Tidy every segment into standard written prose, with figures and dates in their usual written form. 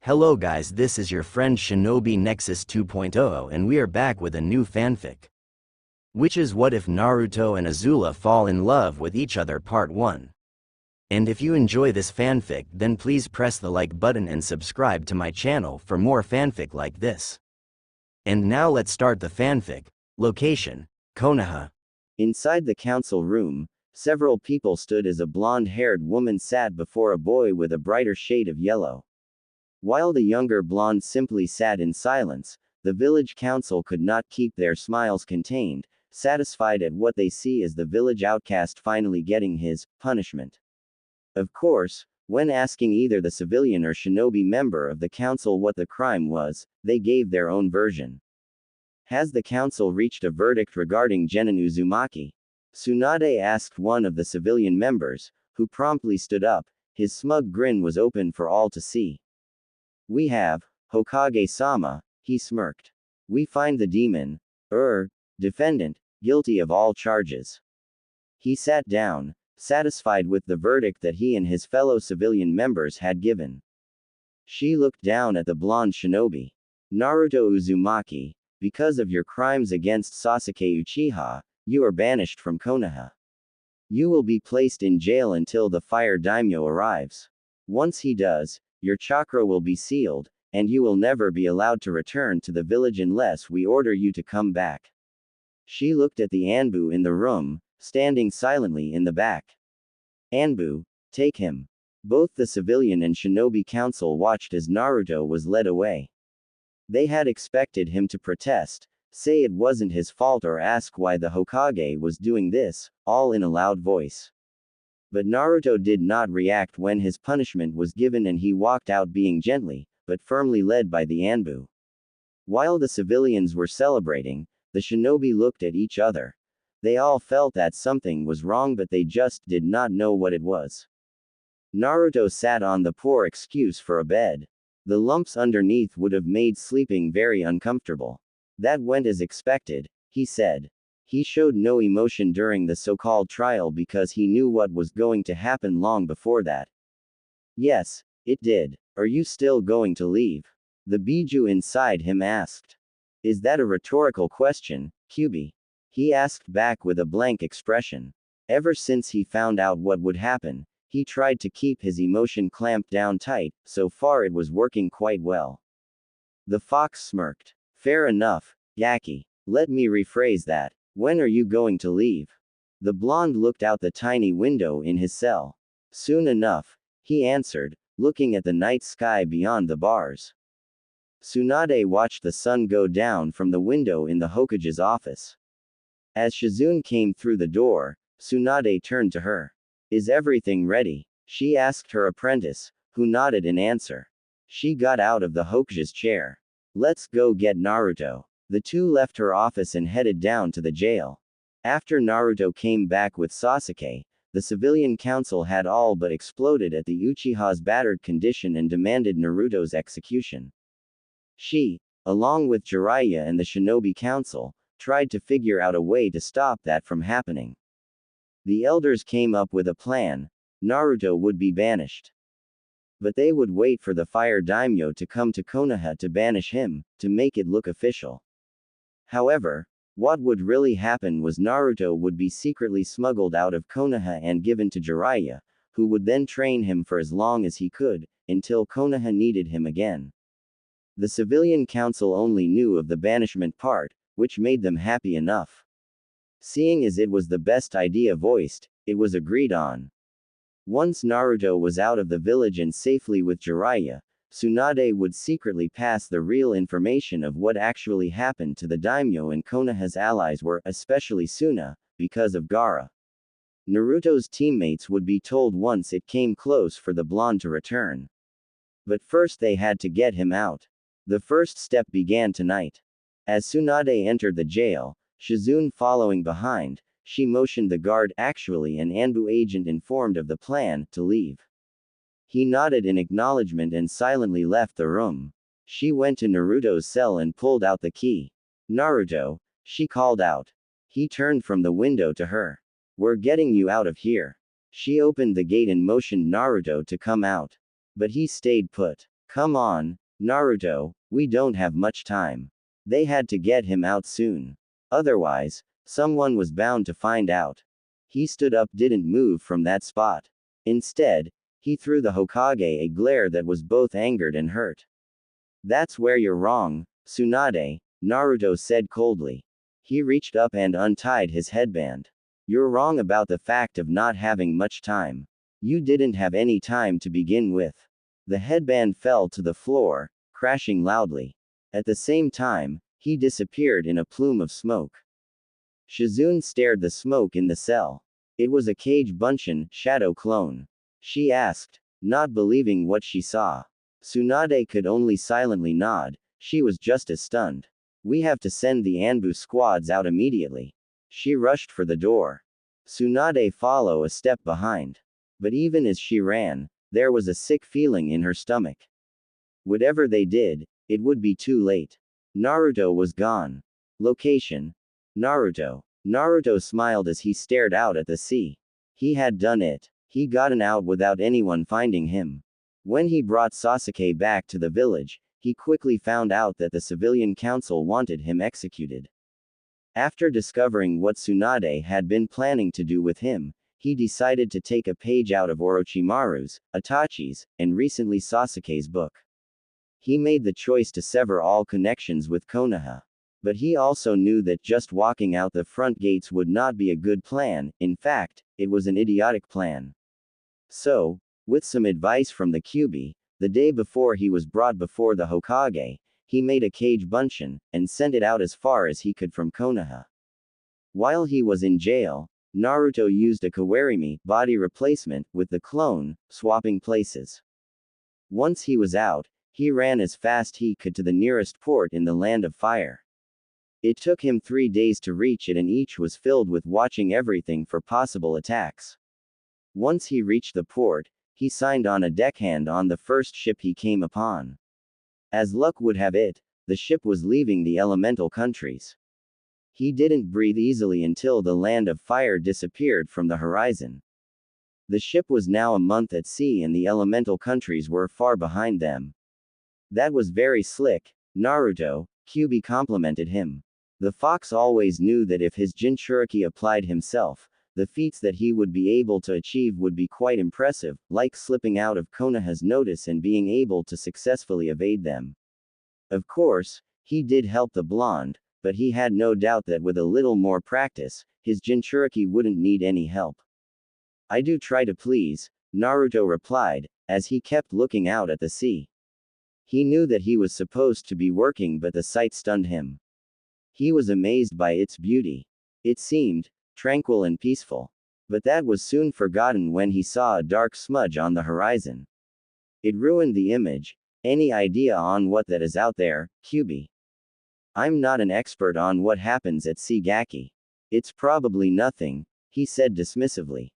Hello guys, this is your friend Shinobi Nexus 2.0 and we are back with a new fanfic. Which is What If Naruto and Azula Fall in Love with Each Other Part 1. And if you enjoy this fanfic, then please press the like button and subscribe to my channel for more fanfic like this. And now let's start the fanfic. Location: Konoha. Inside the council room, several people stood as a blonde-haired woman sat before a boy with a brighter shade of yellow. While the younger blonde simply sat in silence, the village council could not keep their smiles contained, satisfied at what they see as the village outcast finally getting his punishment. Of course, when asking either the civilian or shinobi member of the council what the crime was, they gave their own version. Has the council reached a verdict regarding Genin Uzumaki? Tsunade asked one of the civilian members, who promptly stood up. His smug grin was open for all to see. We have, Hokage-sama, he smirked. We find the demon, defendant, guilty of all charges. He sat down, satisfied with the verdict that he and his fellow civilian members had given. She looked down at the blonde shinobi. Naruto Uzumaki, because of your crimes against Sasuke Uchiha, you are banished from Konoha. You will be placed in jail until the fire daimyo arrives. Once he does, your chakra will be sealed, and you will never be allowed to return to the village unless we order you to come back. She looked at the Anbu in the room, standing silently in the back. Anbu, take him. Both the civilian and shinobi council watched as Naruto was led away. They had expected him to protest, say it wasn't his fault or ask why the Hokage was doing this, all in a loud voice. But Naruto did not react when his punishment was given and he walked out being gently, but firmly led by the Anbu. While the civilians were celebrating, the shinobi looked at each other. They all felt that something was wrong but they just did not know what it was. Naruto sat on the poor excuse for a bed. The lumps underneath would have made sleeping very uncomfortable. That went as expected, he said. He showed no emotion during the so-called trial because he knew what was going to happen long before that. Yes, it did. Are you still going to leave? The Biju inside him asked. Is that a rhetorical question, Kyubi? He asked back with a blank expression. Ever since he found out what would happen, he tried to keep his emotion clamped down tight, so far it was working quite well. The fox smirked. Fair enough, Yaki. Let me rephrase that. When are you going to leave? The blonde looked out the tiny window in his cell. Soon enough, he answered, looking at the night sky beyond the bars. Tsunade watched the sun go down from the window in the Hokage's office. As Shizune came through the door, Tsunade turned to her. Is everything ready? She asked her apprentice, who nodded in answer. She got out of the Hokage's chair. Let's go get Naruto. The two left her office and headed down to the jail. After Naruto came back with Sasuke, the civilian council had all but exploded at the Uchiha's battered condition and demanded Naruto's execution. She, along with Jiraiya and the shinobi council, tried to figure out a way to stop that from happening. The elders came up with a plan. Naruto would be banished. But they would wait for the fire daimyo to come to Konoha to banish him, to make it look official. However, what would really happen was Naruto would be secretly smuggled out of Konoha and given to Jiraiya, who would then train him for as long as he could, until Konoha needed him again. The civilian council only knew of the banishment part, which made them happy enough. Seeing as it was the best idea voiced, it was agreed on. Once Naruto was out of the village and safely with Jiraiya, Tsunade would secretly pass the real information of what actually happened to the daimyo and Konoha's allies were, especially Suna, because of Gaara. Naruto's teammates would be told once it came close for the blonde to return. But first they had to get him out. The first step began tonight. As Tsunade entered the jail, Shizune following behind, she motioned the guard, actually an Anbu agent informed of the plan, to leave. He nodded in acknowledgement and silently left the room. She went to Naruto's cell and pulled out the key. Naruto, she called out. He turned from the window to her. We're getting you out of here. She opened the gate and motioned Naruto to come out. But he stayed put. Come on, Naruto, we don't have much time. They had to get him out soon. Otherwise, someone was bound to find out. He stood up, didn't move from that spot. Instead, he threw the Hokage a glare that was both angered and hurt. That's where you're wrong, Tsunade, Naruto said coldly. He reached up and untied his headband. You're wrong about the fact of not having much time. You didn't have any time to begin with. The headband fell to the floor, crashing loudly. At the same time, he disappeared in a plume of smoke. Shizune stared the smoke in the cell. It was a Kage Bunshin, shadow clone. She asked, not believing what she saw. Tsunade could only silently nod, she was just as stunned. We have to send the Anbu squads out immediately. She rushed for the door. Tsunade followed a step behind. But even as she ran, there was a sick feeling in her stomach. Whatever they did, it would be too late. Naruto was gone. Location: Naruto. Naruto smiled as he stared out at the sea. He had done it. He gotten out without anyone finding him. When he brought Sasuke back to the village, he quickly found out that the civilian council wanted him executed. After discovering what Tsunade had been planning to do with him, he decided to take a page out of Orochimaru's, Itachi's, and recently Sasuke's book. He made the choice to sever all connections with Konoha. But he also knew that just walking out the front gates would not be a good plan, in fact, it was an idiotic plan. So, with some advice from the Kyuubi, the day before he was brought before the Hokage, he made a Kage Bunshin, and sent it out as far as he could from Konoha. While he was in jail, Naruto used a Kawarimi body replacement with the clone, swapping places. Once he was out, he ran as fast he could to the nearest port in the Land of Fire. It took him 3 days to reach it, and each was filled with watching everything for possible attacks. Once he reached the port, he signed on a deckhand on the first ship he came upon. As luck would have it, the ship was leaving the elemental countries. He didn't breathe easily until the Land of Fire disappeared from the horizon. The ship was now a month at sea and the elemental countries were far behind them. That was very slick, Naruto, Kyuubi complimented him. The fox always knew that if his Jinchuriki applied himself, the feats that he would be able to achieve would be quite impressive, like slipping out of Konoha's notice and being able to successfully evade them. Of course, he did help the blonde, but he had no doubt that with a little more practice, his Jinchuriki wouldn't need any help. I do try to please, Naruto replied, as he kept looking out at the sea. He knew that he was supposed to be working, but the sight stunned him. He was amazed by its beauty. It seemed tranquil and peaceful. But that was soon forgotten when he saw a dark smudge on the horizon. It ruined the image. Any idea on what that is out there, Kyuubi? I'm not an expert on what happens at sea, Gaki. It's probably nothing, he said dismissively.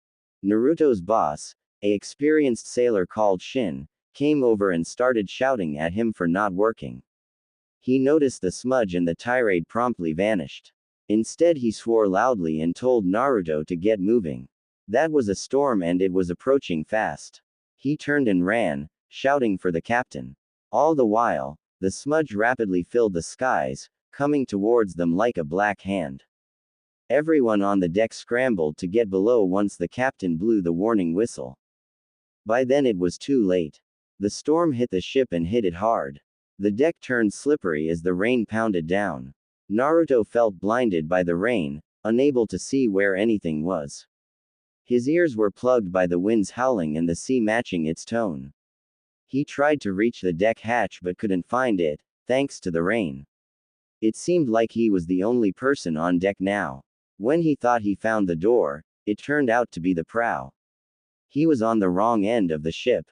Naruto's boss, an experienced sailor called Shin, came over and started shouting at him for not working. He noticed the smudge and the tirade promptly vanished. Instead, he swore loudly and told Naruto to get moving. That was a storm and it was approaching fast. He turned and ran, shouting for the captain. All the while, the smudge rapidly filled the skies, coming towards them like a black hand. Everyone on the deck scrambled to get below once the captain blew the warning whistle. By then it was too late. The storm hit the ship and hit it hard. The deck turned slippery as the rain pounded down. Naruto felt blinded by the rain, unable to see where anything was. His ears were plugged by the winds howling and the sea matching its tone. He tried to reach the deck hatch but couldn't find it, thanks to the rain. It seemed like he was the only person on deck now. When he thought he found the door, it turned out to be the prow. He was on the wrong end of the ship.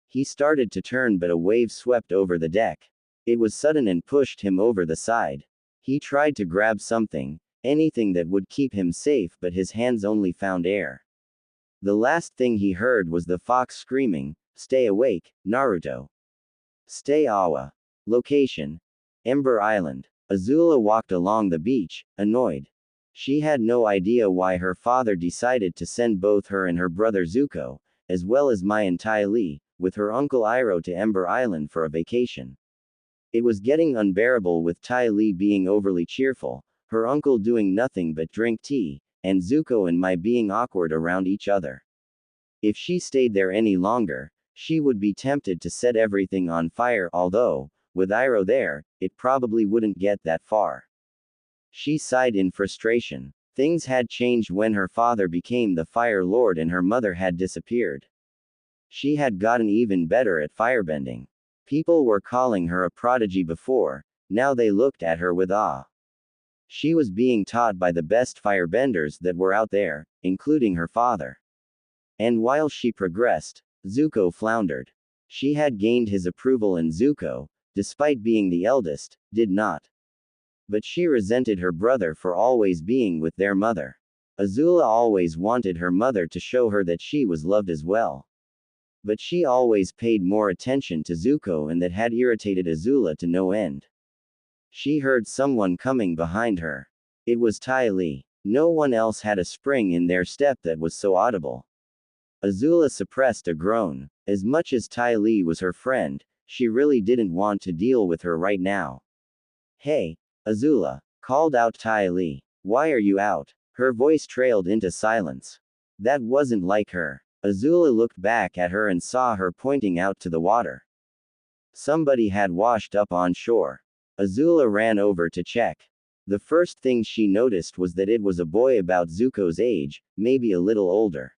He started to turn but a wave swept over the deck. It was sudden and pushed him over the side. He tried to grab something, anything that would keep him safe, but his hands only found air. The last thing he heard was the fox screaming, "Stay awake, Naruto. Stay awa." Location: Ember Island. Azula walked along the beach, annoyed. She had no idea why her father decided to send both her and her brother Zuko, as well as Mai and Tai Li, with her uncle Iroh to Ember Island for a vacation. It was getting unbearable with Ty Lee being overly cheerful, her uncle doing nothing but drink tea, and Zuko and Mai being awkward around each other. If she stayed there any longer, she would be tempted to set everything on fire, although, with Iroh there, it probably wouldn't get that far. She sighed in frustration. Things had changed when her father became the Fire Lord and her mother had disappeared. She had gotten even better at firebending. People were calling her a prodigy before, now they looked at her with awe. She was being taught by the best firebenders that were out there, including her father. And while she progressed, Zuko floundered. She had gained his approval and Zuko, despite being the eldest, did not. But she resented her brother for always being with their mother. Azula always wanted her mother to show her that she was loved as well. But she always paid more attention to Zuko, and that had irritated Azula to no end. She heard someone coming behind her. It was Ty Lee. No one else had a spring in their step that was so audible. Azula suppressed a groan. As much as Ty Lee was her friend, she really didn't want to deal with her right now. "Hey, Azula," called out Ty Lee. "Why are you out?" Her voice trailed into silence. That wasn't like her. Azula looked back at her and saw her pointing out to the water. Somebody had washed up on shore. Azula ran over to check. The first thing she noticed was that it was a boy about Zuko's age, maybe a little older.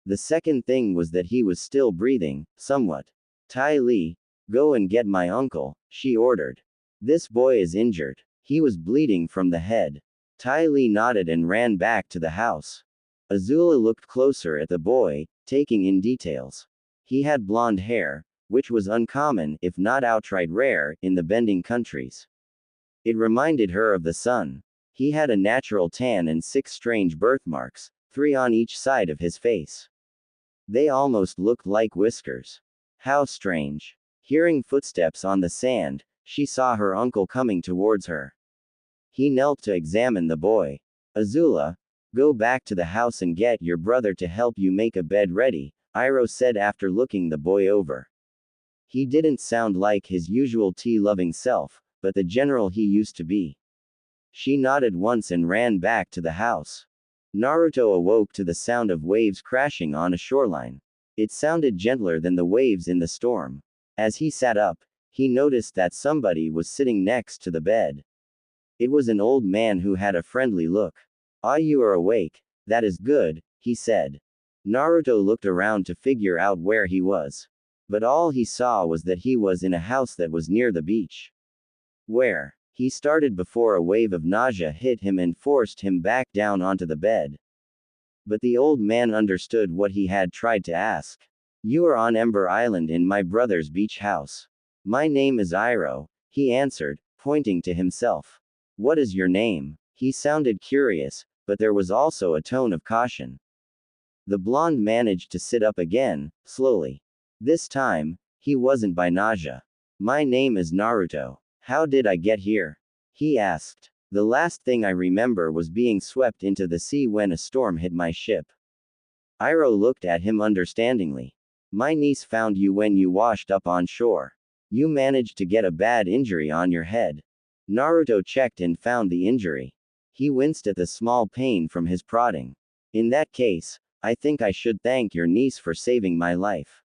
The second thing was that he was still breathing, somewhat. "Ty Lee, go and get my uncle," she ordered. "This boy is injured. He was bleeding from the head." Ty Lee nodded and ran back to the house. Azula looked closer at the boy, taking in details. He had blonde hair, which was uncommon, if not outright rare, in the bending countries. It reminded her of the sun. He had a natural tan and 6 strange birthmarks, 3 on each side of his face. They almost looked like whiskers. How strange. Hearing footsteps on the sand, she saw her uncle coming towards her. He knelt to examine the boy. "Azula, go back to the house and get your brother to help you make a bed ready," Iroh said after looking the boy over. He didn't sound like his usual tea-loving self, but the general he used to be. She nodded once and ran back to the house. Naruto awoke to the sound of waves crashing on a shoreline. It sounded gentler than the waves in the storm. As he sat up, he noticed that somebody was sitting next to the bed. It was an old man who had a friendly look. "Ah, you are awake. That is good," he said. Naruto looked around to figure out where he was. But all he saw was that he was in a house that was near the beach. Where? He started before a wave of nausea hit him and forced him back down onto the bed. But the old man understood what he had tried to ask. "You are on Ember Island in my brother's beach house. My name is Iroh," he answered, pointing to himself. "What is your name?" He sounded curious, but there was also a tone of caution. The blonde managed to sit up again, slowly. This time, he wasn't by nausea. "My name is Naruto. How did I get here?" he asked. "The last thing I remember was being swept into the sea when a storm hit my ship." Iroh looked at him understandingly. "My niece found you when you washed up on shore. You managed to get a bad injury on your head." Naruto checked and found the injury. He winced at the small pain from his prodding. "In that case, I think I should thank your niece for saving my life."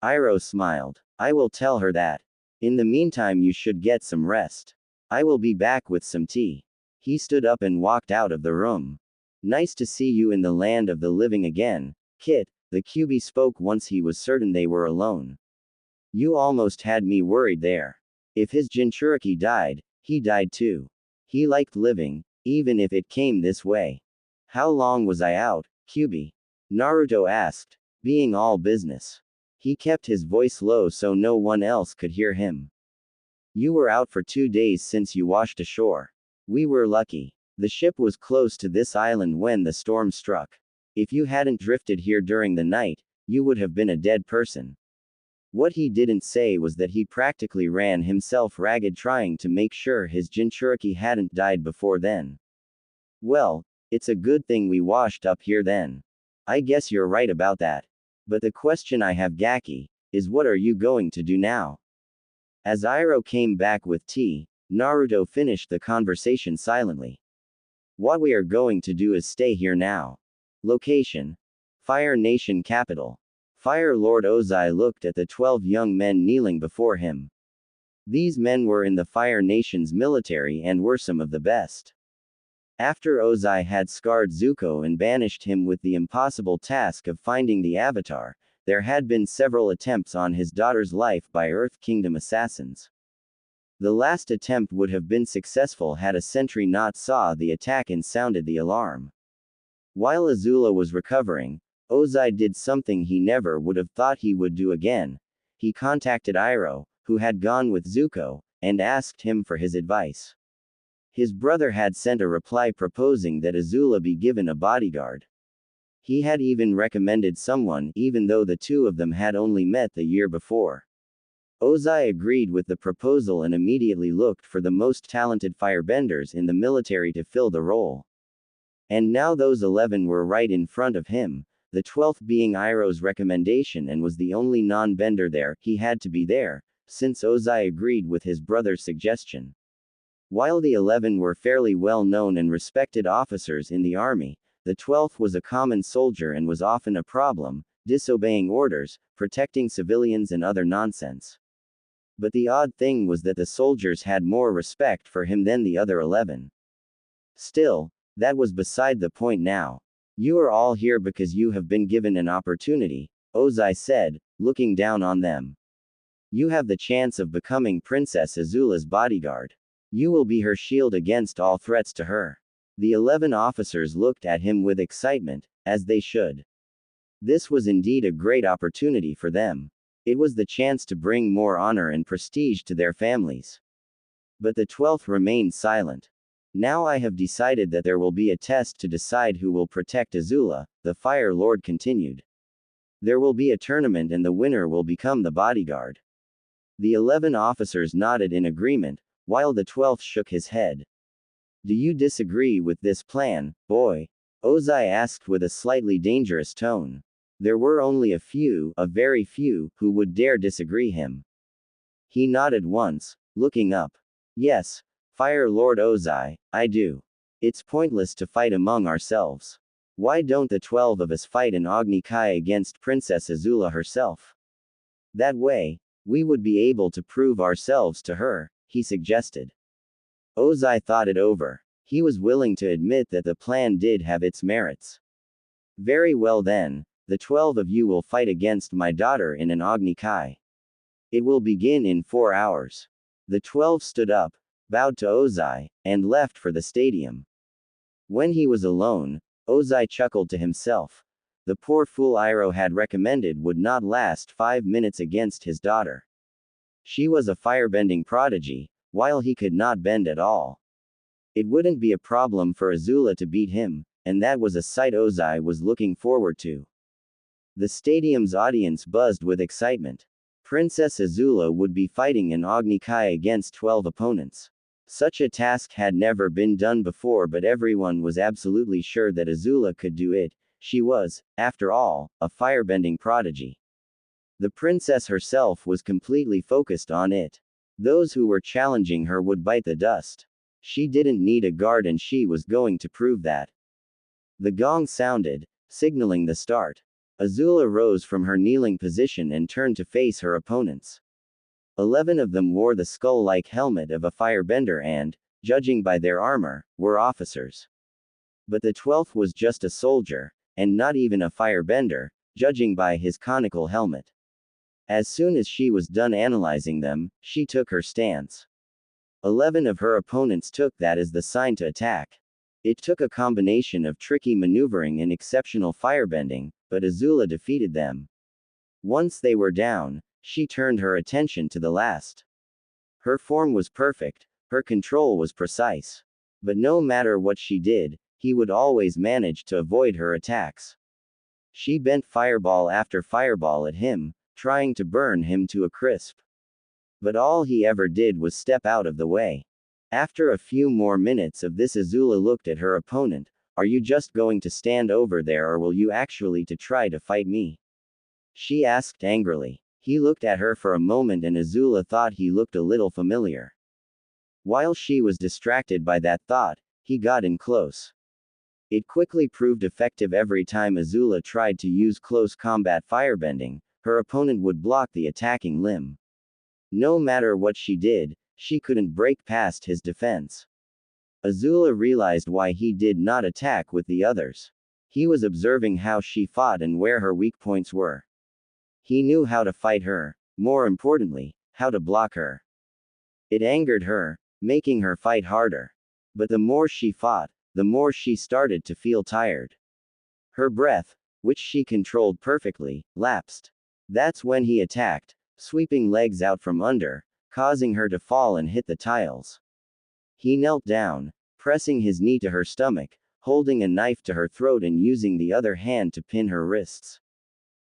Iroh smiled. "I will tell her that. In the meantime, you should get some rest. I will be back with some tea." He stood up and walked out of the room. "Nice to see you in the land of the living again, Kit," the QB spoke once he was certain they were alone. "You almost had me worried there. If his Jinchuriki died, he died too. He liked living, even if it came this way." "How long was I out, QB?" Naruto asked, being all business. He kept his voice low so no one else could hear him. "You were out for 2 days since you washed ashore. We were lucky. The ship was close to this island when the storm struck. If you hadn't drifted here during the night, you would have been a dead person." What he didn't say was that he practically ran himself ragged trying to make sure his Jinchuriki hadn't died before then. "Well, it's a good thing we washed up here then. I guess you're right about that. But the question I have, Gaki, is what are you going to do now? As Iroh came back with tea, Naruto finished the conversation silently. What we are going to do is stay here now. Location: Fire Nation capital. Fire Lord Ozai looked at the 12 young men kneeling before him. These men were in the Fire Nation's military and were some of the best. After Ozai had scarred Zuko and banished him with the impossible task of finding the Avatar, there had been several attempts on his daughter's life by Earth Kingdom assassins. The last attempt would have been successful had a sentry not saw the attack and sounded the alarm. While Azula was recovering, Ozai did something he never would have thought he would do again. He contacted Iroh, who had gone with Zuko, and asked him for his advice. His brother had sent a reply proposing that Azula be given a bodyguard. He had even recommended someone, even though the two of them had only met the year before. Ozai agreed with the proposal and immediately looked for the most talented firebenders in the military to fill the role. And now those 11 were right in front of him, the 12th being Iroh's recommendation and was the only non-bender there. He had to be there, since Ozai agreed with his brother's suggestion. While the 11 were fairly well-known and respected officers in the army, the 12th was a common soldier and was often a problem, disobeying orders, protecting civilians and other nonsense. But the odd thing was that the soldiers had more respect for him than the other 11. Still, that was beside the point now. You are all here because you have been given an opportunity, Ozai said, looking down on them. You have the chance of becoming Princess Azula's bodyguard. You will be her shield against all threats to her. The 11 officers looked at him with excitement, as they should. This was indeed a great opportunity for them. It was the chance to bring more honor and prestige to their families. But the 12th remained silent. Now I have decided that there will be a test to decide who will protect Azula, the Fire Lord continued. There will be a tournament and the winner will become the bodyguard. The 11 officers nodded in agreement, while the 12th shook his head. Do you disagree with this plan, boy? Ozai asked with a slightly dangerous tone. There were only a very few, who would dare disagree him. He nodded once, looking up. Yes, Fire Lord Ozai, I do. It's pointless to fight among ourselves. Why don't the 12 of us fight in Agni Kai against Princess Azula herself? That way, we would be able to prove ourselves to her, he suggested. Ozai thought it over. He was willing to admit that the plan did have its merits. Very well then, the 12 of you will fight against my daughter in an Agni Kai. It will begin in 4 hours. The 12 stood up, bowed to Ozai, and left for the stadium. When he was alone, Ozai chuckled to himself. The poor fool Iroh had recommended would not last 5 minutes against his daughter. She was a firebending prodigy, while he could not bend at all. It wouldn't be a problem for Azula to beat him, and that was a sight Ozai was looking forward to. The stadium's audience buzzed with excitement. Princess Azula would be fighting in Agni Kai against 12 opponents. Such a task had never been done before, but everyone was absolutely sure that Azula could do it. She was, after all, a firebending prodigy. The princess herself was completely focused on it. Those who were challenging her would bite the dust. She didn't need a guard and she was going to prove that. The gong sounded, signaling the start. Azula rose from her kneeling position and turned to face her opponents. 11 of them wore the skull-like helmet of a firebender and, judging by their armor, were officers. But the 12th was just a soldier, and not even a firebender, judging by his conical helmet. As soon as she was done analyzing them, she took her stance. 11 of her opponents took that as the sign to attack. It took a combination of tricky maneuvering and exceptional firebending, but Azula defeated them. Once they were down, she turned her attention to the last. Her form was perfect, her control was precise. But no matter what she did, he would always manage to avoid her attacks. She bent fireball after fireball at him, trying to burn him to a crisp. But all he ever did was step out of the way. After a few more minutes of this, Azula looked at her opponent. Are you just going to stand over there or will you actually try to fight me? She asked angrily. He looked at her for a moment and Azula thought he looked a little familiar. While she was distracted by that thought, he got in close. It quickly proved effective. Every time Azula tried to use close combat firebending, her opponent would block the attacking limb. No matter what she did, she couldn't break past his defense. Azula realized why he did not attack with the others. He was observing how she fought and where her weak points were. He knew how to fight her, more importantly, how to block her. It angered her, making her fight harder. But the more she fought, the more she started to feel tired. Her breath, which she controlled perfectly, lapsed. That's when he attacked, sweeping legs out from under, causing her to fall and hit the tiles. He knelt down, pressing his knee to her stomach, holding a knife to her throat and using the other hand to pin her wrists.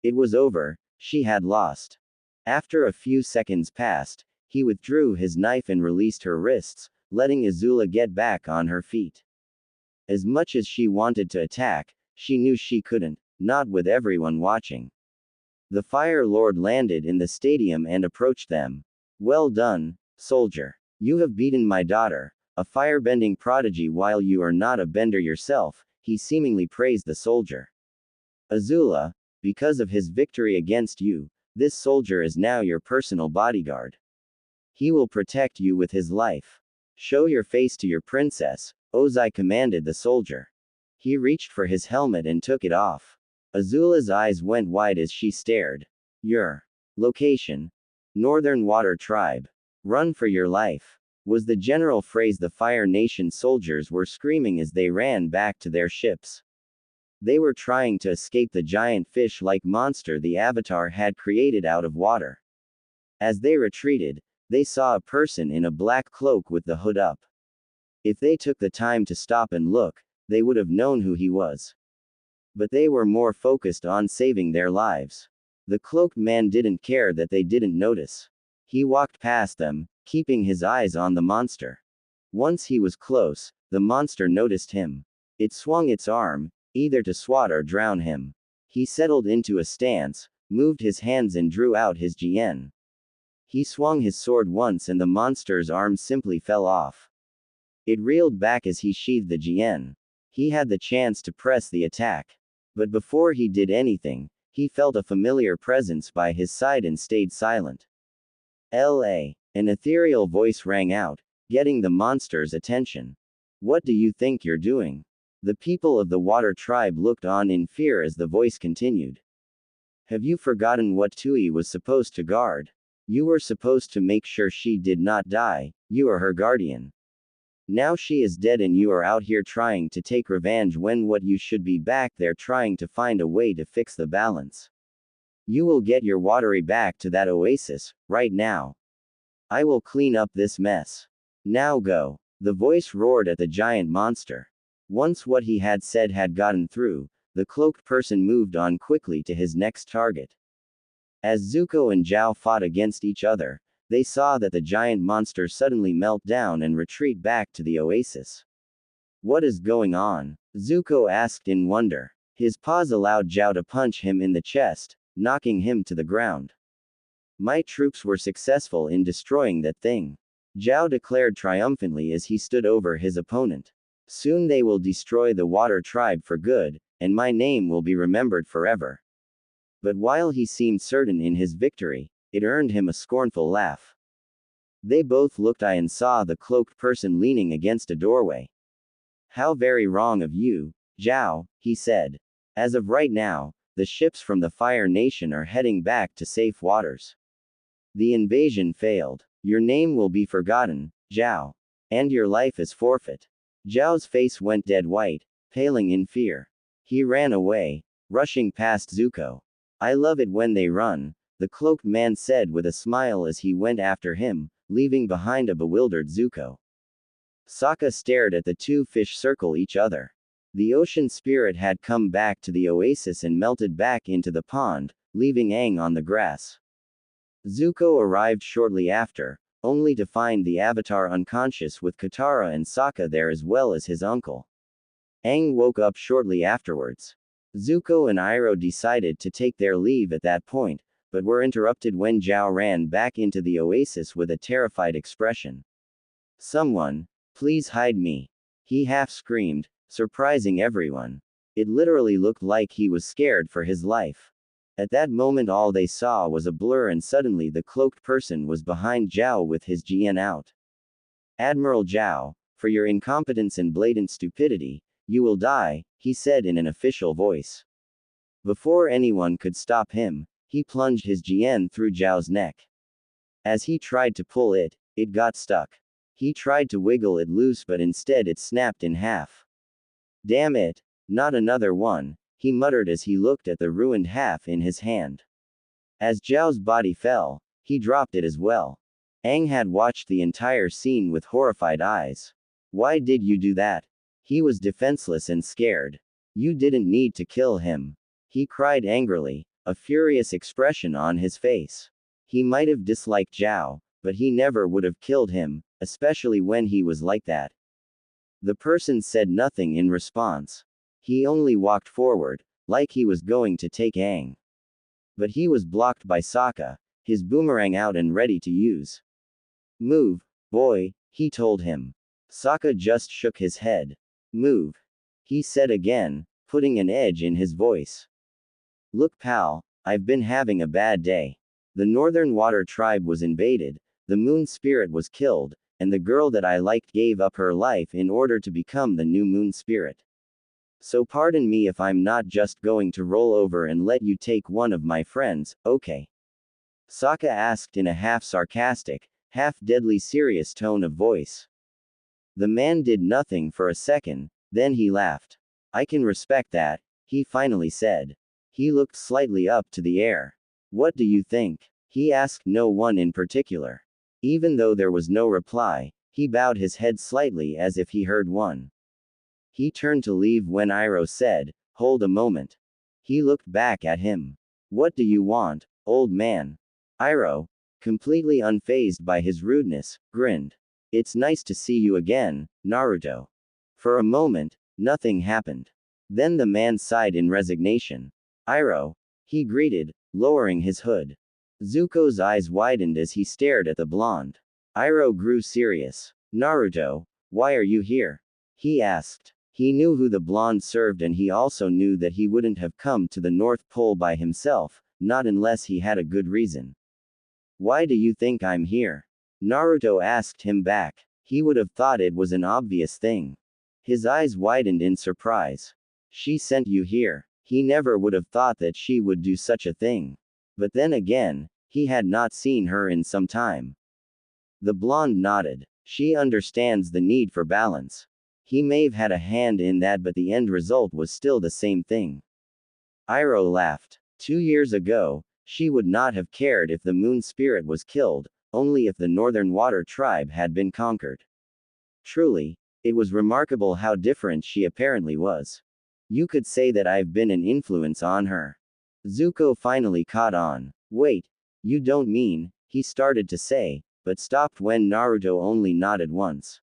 It was over, she had lost. After a few seconds passed, he withdrew his knife and released her wrists, letting Azula get back on her feet. As much as she wanted to attack, she knew she couldn't, not with everyone watching. The Fire Lord landed in the stadium and approached them. Well done, soldier. You have beaten my daughter, a firebending prodigy. While you are not a bender yourself, he seemingly praised the soldier. Azula, because of his victory against you, this soldier is now your personal bodyguard. He will protect you with his life. Show your face to your princess, Ozai commanded the soldier. He reached for his helmet and took it off. Azula's eyes went wide as she stared. Your location? Northern Water Tribe. Run for your life, was the general phrase the Fire Nation soldiers were screaming as they ran back to their ships. They were trying to escape the giant fish-like monster the Avatar had created out of water. As they retreated, they saw a person in a black cloak with the hood up. If they took the time to stop and look, they would have known who he was. But they were more focused on saving their lives. The cloaked man didn't care that they didn't notice. He walked past them, keeping his eyes on the monster. Once he was close, the monster noticed him. It swung its arm, either to swat or drown him. He settled into a stance, moved his hands and drew out his jian. He swung his sword once and the monster's arm simply fell off. It reeled back as he sheathed the jian. He had the chance to press the attack. But before he did anything, he felt a familiar presence by his side and stayed silent. L.A. An ethereal voice rang out, getting the monster's attention. What do you think you're doing? The people of the Water Tribe looked on in fear as the voice continued. Have you forgotten what Tui was supposed to guard? You were supposed to make sure she did not die, you are her guardian. Now she is dead and you are out here trying to take revenge when what you should be back there trying to find a way to fix the balance. You will get your watery back to that oasis, right now. I will clean up this mess. Now go. The voice roared at the giant monster. Once what he had said had gotten through, the cloaked person moved on quickly to his next target. As Zuko and Zhao fought against each other, they saw that the giant monster suddenly melt down and retreat back to the oasis. What is going on? Zuko asked in wonder. His pause allowed Zhao to punch him in the chest, knocking him to the ground. My troops were successful in destroying that thing, Zhao declared triumphantly as he stood over his opponent. Soon they will destroy the Water Tribe for good, and my name will be remembered forever. But while he seemed certain in his victory, it earned him a scornful laugh. They both looked and saw the cloaked person leaning against a doorway. How very wrong of you, Zhao, he said. As of right now, the ships from the Fire Nation are heading back to safe waters. The invasion failed. Your name will be forgotten, Zhao. And your life is forfeit. Zhao's face went dead white, paling in fear. He ran away, rushing past Zuko. I love it when they run, the cloaked man said with a smile as he went after him, leaving behind a bewildered Zuko. Sokka stared at the two fish circle each other. The ocean spirit had come back to the oasis and melted back into the pond, leaving Aang on the grass. Zuko arrived shortly after, only to find the Avatar unconscious with Katara and Sokka there as well as his uncle. Aang woke up shortly afterwards. Zuko and Iroh decided to take their leave at that point, but were interrupted when Zhao ran back into the oasis with a terrified expression. Someone, please hide me. He half screamed, surprising everyone. It literally looked like he was scared for his life. At that moment all they saw was a blur and suddenly the cloaked person was behind Zhao with his GN out. Admiral Zhao, for your incompetence and blatant stupidity, you will die, he said in an official voice. Before anyone could stop him, he plunged his GN through Zhao's neck. As he tried to pull it, it got stuck. He tried to wiggle it loose but instead it snapped in half. Damn it, not another one, he muttered as he looked at the ruined half in his hand. As Zhao's body fell, he dropped it as well. Aang had watched the entire scene with horrified eyes. Why did you do that? He was defenseless and scared. You didn't need to kill him. He cried angrily, a furious expression on his face. He might have disliked Zhao, but he never would have killed him, especially when he was like that. The person said nothing in response. He only walked forward, like he was going to take Aang. But he was blocked by Sokka, his boomerang out and ready to use. Move, boy, he told him. Sokka just shook his head. Move, he said again, putting an edge in his voice. Look pal, I've been having a bad day. The Northern Water Tribe was invaded, the Moon Spirit was killed, and the girl that I liked gave up her life in order to become the new Moon Spirit. So pardon me if I'm not just going to roll over and let you take one of my friends, okay? Sokka asked in a half-sarcastic, half-deadly serious tone of voice. The man did nothing for a second, then he laughed. I can respect that, he finally said. He looked slightly up to the air. What do you think? He asked no one in particular. Even though there was no reply, he bowed his head slightly as if he heard one. He turned to leave when Iroh said, hold a moment. He looked back at him. What do you want, old man? Iroh, completely unfazed by his rudeness, grinned. It's nice to see you again, Naruto. For a moment, nothing happened. Then the man sighed in resignation. Iroh, he greeted, lowering his hood. Zuko's eyes widened as he stared at the blonde. Iroh grew serious. Naruto, why are you here? He asked. He knew who the blonde served and he also knew that he wouldn't have come to the North Pole by himself, not unless he had a good reason. Why do you think I'm here? Naruto asked him back. He would have thought it was an obvious thing. His eyes widened in surprise. She sent you here. He never would have thought that she would do such a thing. But then again, he had not seen her in some time. The blonde nodded. She understands the need for balance. He may have had a hand in that but the end result was still the same thing. Iroh laughed. 2 years ago, she would not have cared if the Moon Spirit was killed, only if the Northern Water Tribe had been conquered. Truly, it was remarkable how different she apparently was. You could say that I've been an influence on her. Zuko finally caught on. Wait, you don't mean, he started to say, but stopped when Naruto only nodded once.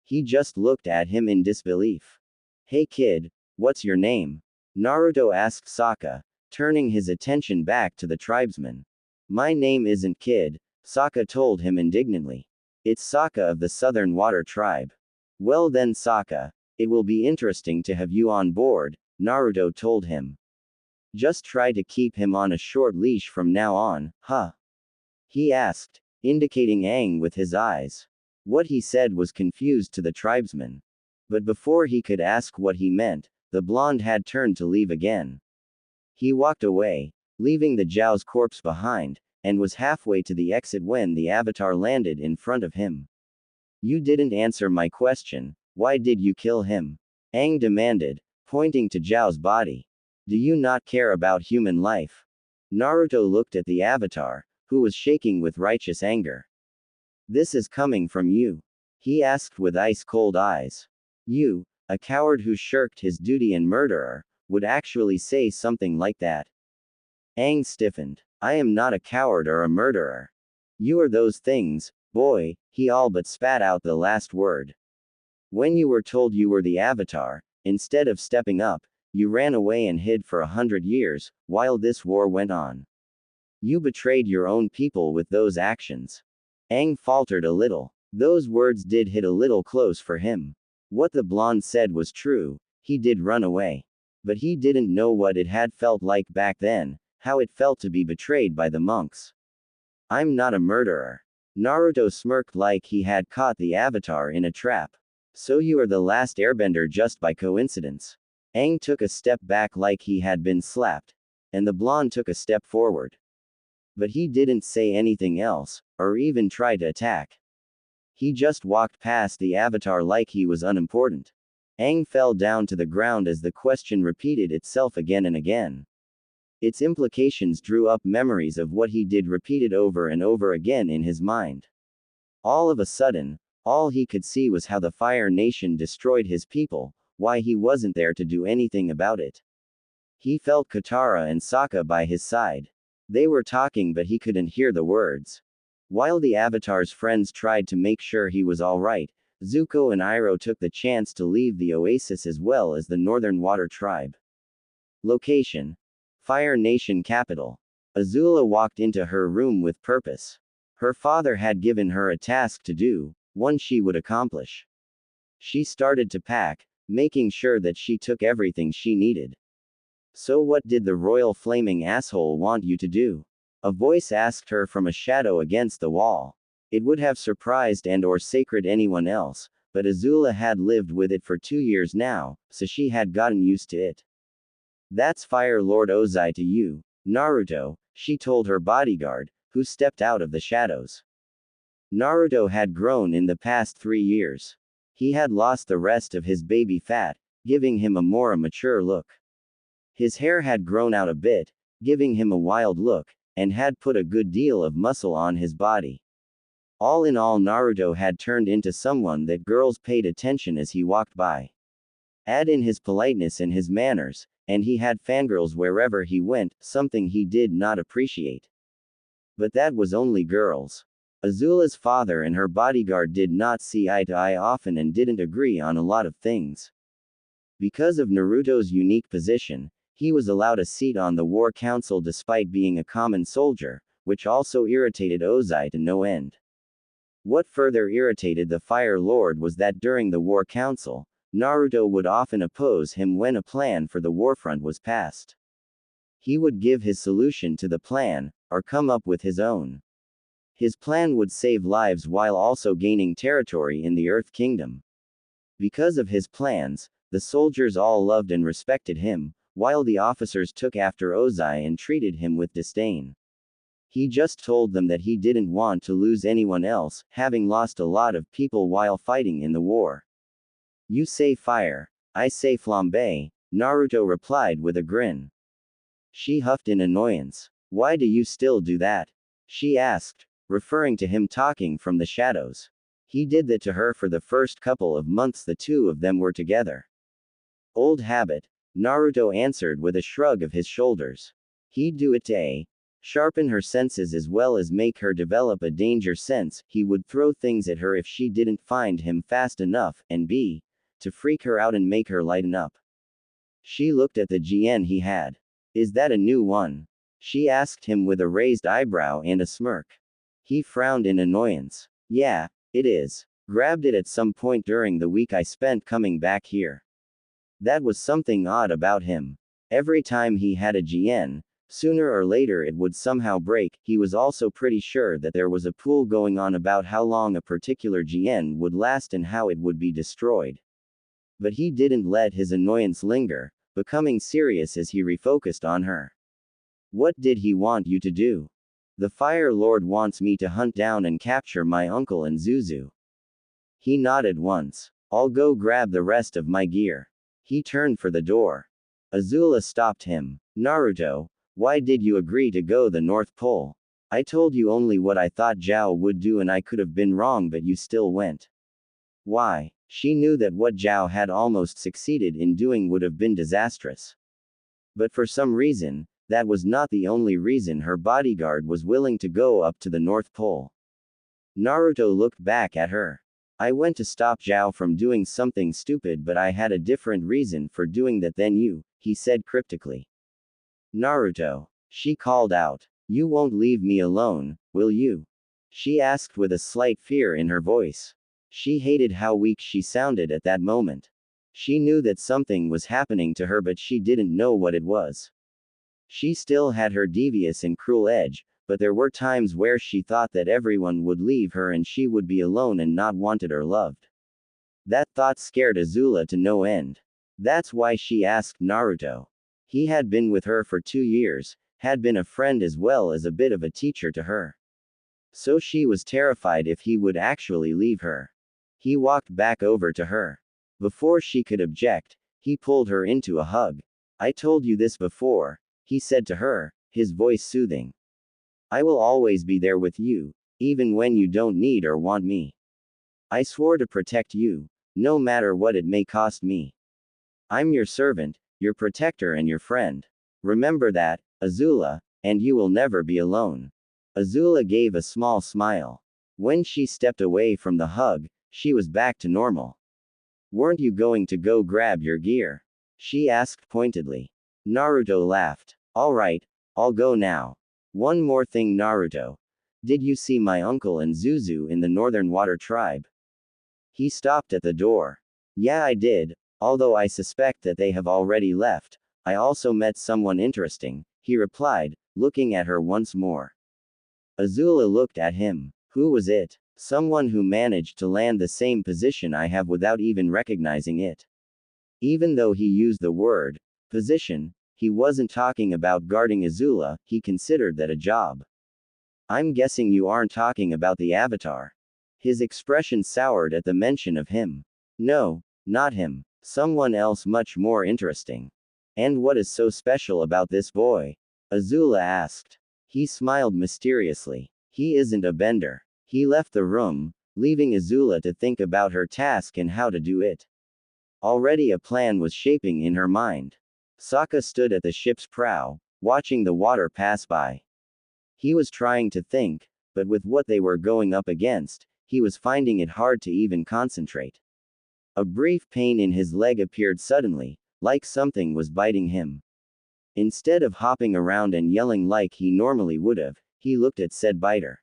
He just looked at him in disbelief. Hey kid, what's your name? Naruto asked Sokka, turning his attention back to the tribesman. My name isn't Kid, Sokka told him indignantly. It's Sokka of the Southern Water Tribe. Well then Sokka, it will be interesting to have you on board, Naruto told him. Just try to keep him on a short leash from now on, huh? He asked, indicating Aang with his eyes. What he said was confused to the tribesman. But before he could ask what he meant, the blonde had turned to leave again. He walked away, leaving the Zhao's corpse behind, and was halfway to the exit when the avatar landed in front of him. You didn't answer my question, why did you kill him? Aang demanded, pointing to Zhao's body. Do you not care about human life? Naruto looked at the avatar, who was shaking with righteous anger. This is coming from you? He asked with ice-cold eyes. You, a coward who shirked his duty and murderer, would actually say something like that. Aang stiffened. I am not a coward or a murderer. You are those things, boy, he all but spat out the last word. When you were told you were the avatar, instead of stepping up, You ran away and hid for 100 years, while this war went on. You betrayed your own people with those actions. Aang faltered a little. Those words did hit a little close for him. What the blonde said was true, he did run away. But he didn't know what it had felt like back then, how it felt to be betrayed by the monks. I'm not a murderer. Naruto smirked like he had caught the Avatar in a trap. So you are the last airbender just by coincidence. Aang took a step back like he had been slapped. And the blonde took a step forward. But he didn't say anything else, or even try to attack. He just walked past the Avatar like he was unimportant. Aang fell down to the ground as the question repeated itself again and again. Its implications drew up memories of what he did repeated over and over again in his mind. All of a sudden, all he could see was how the Fire Nation destroyed his people, why he wasn't there to do anything about it. He felt Katara and Sokka by his side. They were talking but he couldn't hear the words. While the Avatar's friends tried to make sure he was alright, Zuko and Iroh took the chance to leave the oasis as well as the Northern Water Tribe. Location: Fire Nation capital. Azula walked into her room with purpose. Her father had given her a task to do, one she would accomplish. She started to pack, making sure that she took everything she needed. So what did the royal flaming asshole want you to do? A voice asked her from a shadow against the wall. It would have surprised and or sacred anyone else, but Azula had lived with it for 2 years now, so she had gotten used to it. That's Fire Lord Ozai to you, Naruto, she told her bodyguard, who stepped out of the shadows. Naruto had grown in the past 3 years. He had lost the rest of his baby fat, giving him a more mature look. His hair had grown out a bit, giving him a wild look, and had put a good deal of muscle on his body. All in all, Naruto had turned into someone that girls paid attention as he walked by. Add in his politeness and his manners, and he had fangirls wherever he went, something he did not appreciate. But that was only girls. Azula's father and her bodyguard did not see eye to eye often and didn't agree on a lot of things. Because of Naruto's unique position, he was allowed a seat on the War Council despite being a common soldier, which also irritated Ozai to no end. What further irritated the Fire Lord was that during the War Council, Naruto would often oppose him when a plan for the warfront was passed. He would give his solution to the plan, or come up with his own. His plan would save lives while also gaining territory in the Earth Kingdom. Because of his plans, the soldiers all loved and respected him, while the officers took after Ozai and treated him with disdain. He just told them that he didn't want to lose anyone else, having lost a lot of people while fighting in the war. You say fire, I say flambe, Naruto replied with a grin. She huffed in annoyance. Why do you still do that? She asked, referring to him talking from the shadows. He did that to her for the first couple of months the two of them were together. Old habit, Naruto answered with a shrug of his shoulders. He'd do it to A. Sharpen her senses as well as make her develop a danger sense. He would throw things at her if she didn't find him fast enough, and B. to freak her out and make her lighten up. She looked at the GN he had. Is that a new one? She asked him with a raised eyebrow and a smirk. He frowned in annoyance. Yeah, it is. Grabbed it at some point during the week I spent coming back here. That was something odd about him. Every time he had a GN, sooner or later it would somehow break. He was also pretty sure that there was a pool going on about how long a particular GN would last and how it would be destroyed. But he didn't let his annoyance linger, becoming serious as he refocused on her. What did he want you to do? The Fire Lord wants me to hunt down and capture my uncle and Zuzu. He nodded once. I'll go grab the rest of my gear. He turned for the door. Azula stopped him. Naruto, why did you agree to go the North Pole? I told you only what I thought Zhao would do and I could have been wrong but you still went. Why? She knew that what Zhao had almost succeeded in doing would have been disastrous. But for some reason, that was not the only reason her bodyguard was willing to go up to the North Pole. Naruto looked back at her. I went to stop Zhao from doing something stupid but I had a different reason for doing that than you, he said cryptically. Naruto. She called out. You won't leave me alone, will you? She asked with a slight fear in her voice. She hated how weak she sounded at that moment. She knew that something was happening to her, but she didn't know what it was. She still had her devious and cruel edge, but there were times where she thought that everyone would leave her and she would be alone and not wanted or loved. That thought scared Azula to no end. That's why she asked Naruto. He had been with her for 2 years, had been a friend as well as a bit of a teacher to her. So she was terrified if he would actually leave her. He walked back over to her. Before she could object, he pulled her into a hug. I told you this before, he said to her, his voice soothing. I will always be there with you, even when you don't need or want me. I swore to protect you, no matter what it may cost me. I'm your servant, your protector and your friend. Remember that, Azula, and you will never be alone. Azula gave a small smile. When she stepped away from the hug, she was back to normal. Weren't you going to go grab your gear? She asked pointedly. Naruto laughed. All right, I'll go now. One more thing, Naruto. Did you see my uncle and Zuzu in the Northern Water Tribe? He stopped at the door. Yeah, I did, although I suspect that they have already left. I also met someone interesting, he replied, looking at her once more. Azula looked at him. Who was it? Someone who managed to land the same position I have without even recognizing it. Even though he used the word position, he wasn't talking about guarding Azula, he considered that a job. I'm guessing you aren't talking about the Avatar. His expression soured at the mention of him. No, not him. Someone else much more interesting. And what is so special about this boy? Azula asked. He smiled mysteriously. He isn't a bender. He left the room, leaving Azula to think about her task and how to do it. Already a plan was shaping in her mind. Sokka stood at the ship's prow, watching the water pass by. He was trying to think, but with what they were going up against, he was finding it hard to even concentrate. A brief pain in his leg appeared suddenly, like something was biting him. Instead of hopping around and yelling like he normally would have, he looked at said biter.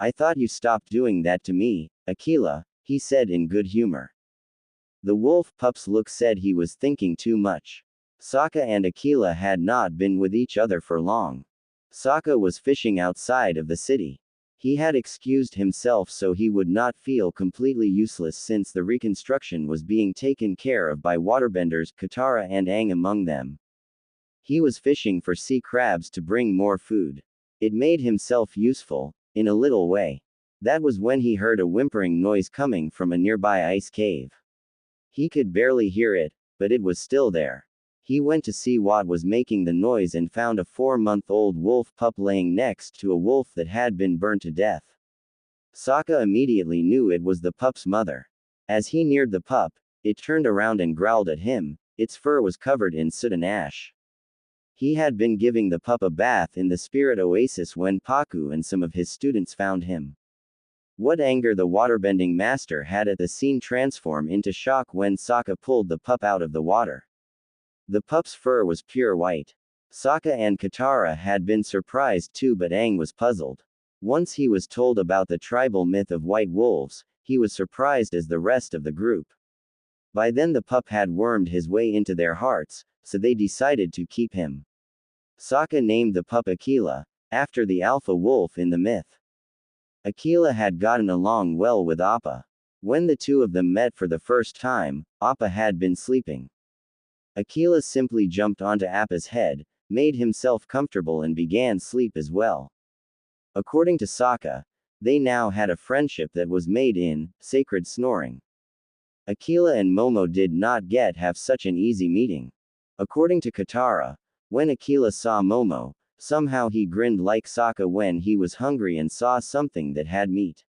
I thought you stopped doing that to me, Aquila, he said in good humor. The wolf pup's look said he was thinking too much. Sokka and Aquila had not been with each other for long. Sokka was fishing outside of the city. He had excused himself so he would not feel completely useless since the reconstruction was being taken care of by waterbenders, Katara and Aang among them. He was fishing for sea crabs to bring more food. It made himself useful, in a little way. That was when he heard a whimpering noise coming from a nearby ice cave. He could barely hear it, but it was still there. He went to see what was making the noise and found a 4-month-old wolf pup laying next to a wolf that had been burned to death. Sokka immediately knew it was the pup's mother. As he neared the pup, it turned around and growled at him. Its fur was covered in soot and ash. He had been giving the pup a bath in the spirit oasis when Paku and some of his students found him. What anger the waterbending master had at the scene transformed into shock when Sokka pulled the pup out of the water. The pup's fur was pure white. Sokka and Katara had been surprised too, but Aang was puzzled. Once he was told about the tribal myth of white wolves, he was surprised as the rest of the group. By then the pup had wormed his way into their hearts, so they decided to keep him. Sokka named the pup Aquila, after the alpha wolf in the myth. Aquila had gotten along well with Appa. When the two of them met for the first time, Appa had been sleeping. Aquila simply jumped onto Appa's head, made himself comfortable and began sleep as well. According to Sokka, they now had a friendship that was made in sacred snoring. Aquila and Momo did not have such an easy meeting. According to Katara, when Aquila saw Momo, somehow he grinned like Sokka when he was hungry and saw something that had meat.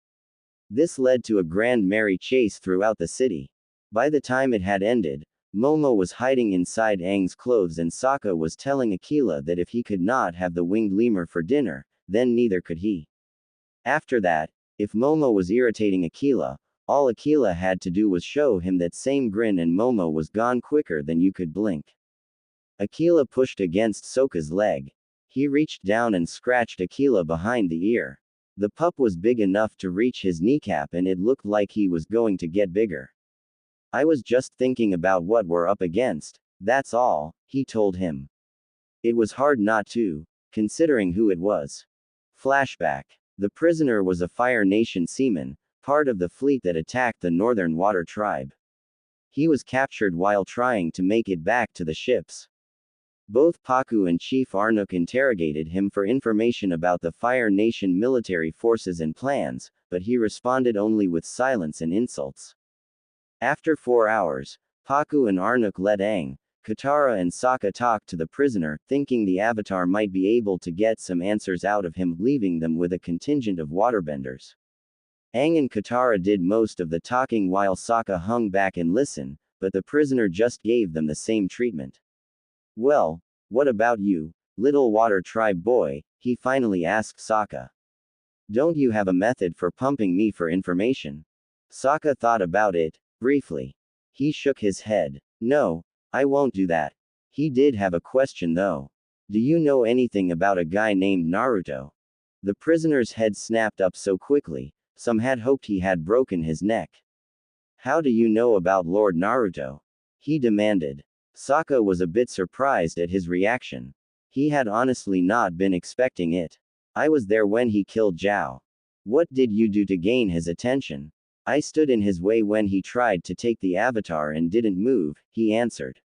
This led to a grand merry chase throughout the city. By the time it had ended, Momo was hiding inside Aang's clothes and Sokka was telling Aquila that if he could not have the winged lemur for dinner, then neither could he. After that, if Momo was irritating Aquila, all Aquila had to do was show him that same grin and Momo was gone quicker than you could blink. Aquila pushed against Sokka's leg. He reached down and scratched Aquila behind the ear. The pup was big enough to reach his kneecap and it looked like he was going to get bigger. I was just thinking about what we're up against, that's all, he told him. It was hard not to, considering who it was. Flashback. The prisoner was a Fire Nation seaman, part of the fleet that attacked the Northern Water Tribe. He was captured while trying to make it back to the ships. Both Pakku and Chief Arnook interrogated him for information about the Fire Nation military forces and plans, but he responded only with silence and insults. After 4 hours, Pakku and Arnook let Aang, Katara and Sokka talk to the prisoner, thinking the Avatar might be able to get some answers out of him, leaving them with a contingent of waterbenders. Aang and Katara did most of the talking while Sokka hung back and listened, but the prisoner just gave them the same treatment. Well, what about you, little water tribe boy? He finally asked Sokka. Don't you have a method for pumping me for information? Sokka thought about it, briefly. He shook his head. No, I won't do that. He did have a question though. Do you know anything about a guy named Naruto? The prisoner's head snapped up so quickly, some had hoped he had broken his neck. How do you know about Lord Naruto? He demanded. Sokka was a bit surprised at his reaction. He had honestly not been expecting it. I was there when he killed Zhao. What did you do to gain his attention? I stood in his way when he tried to take the Avatar and didn't move, he answered.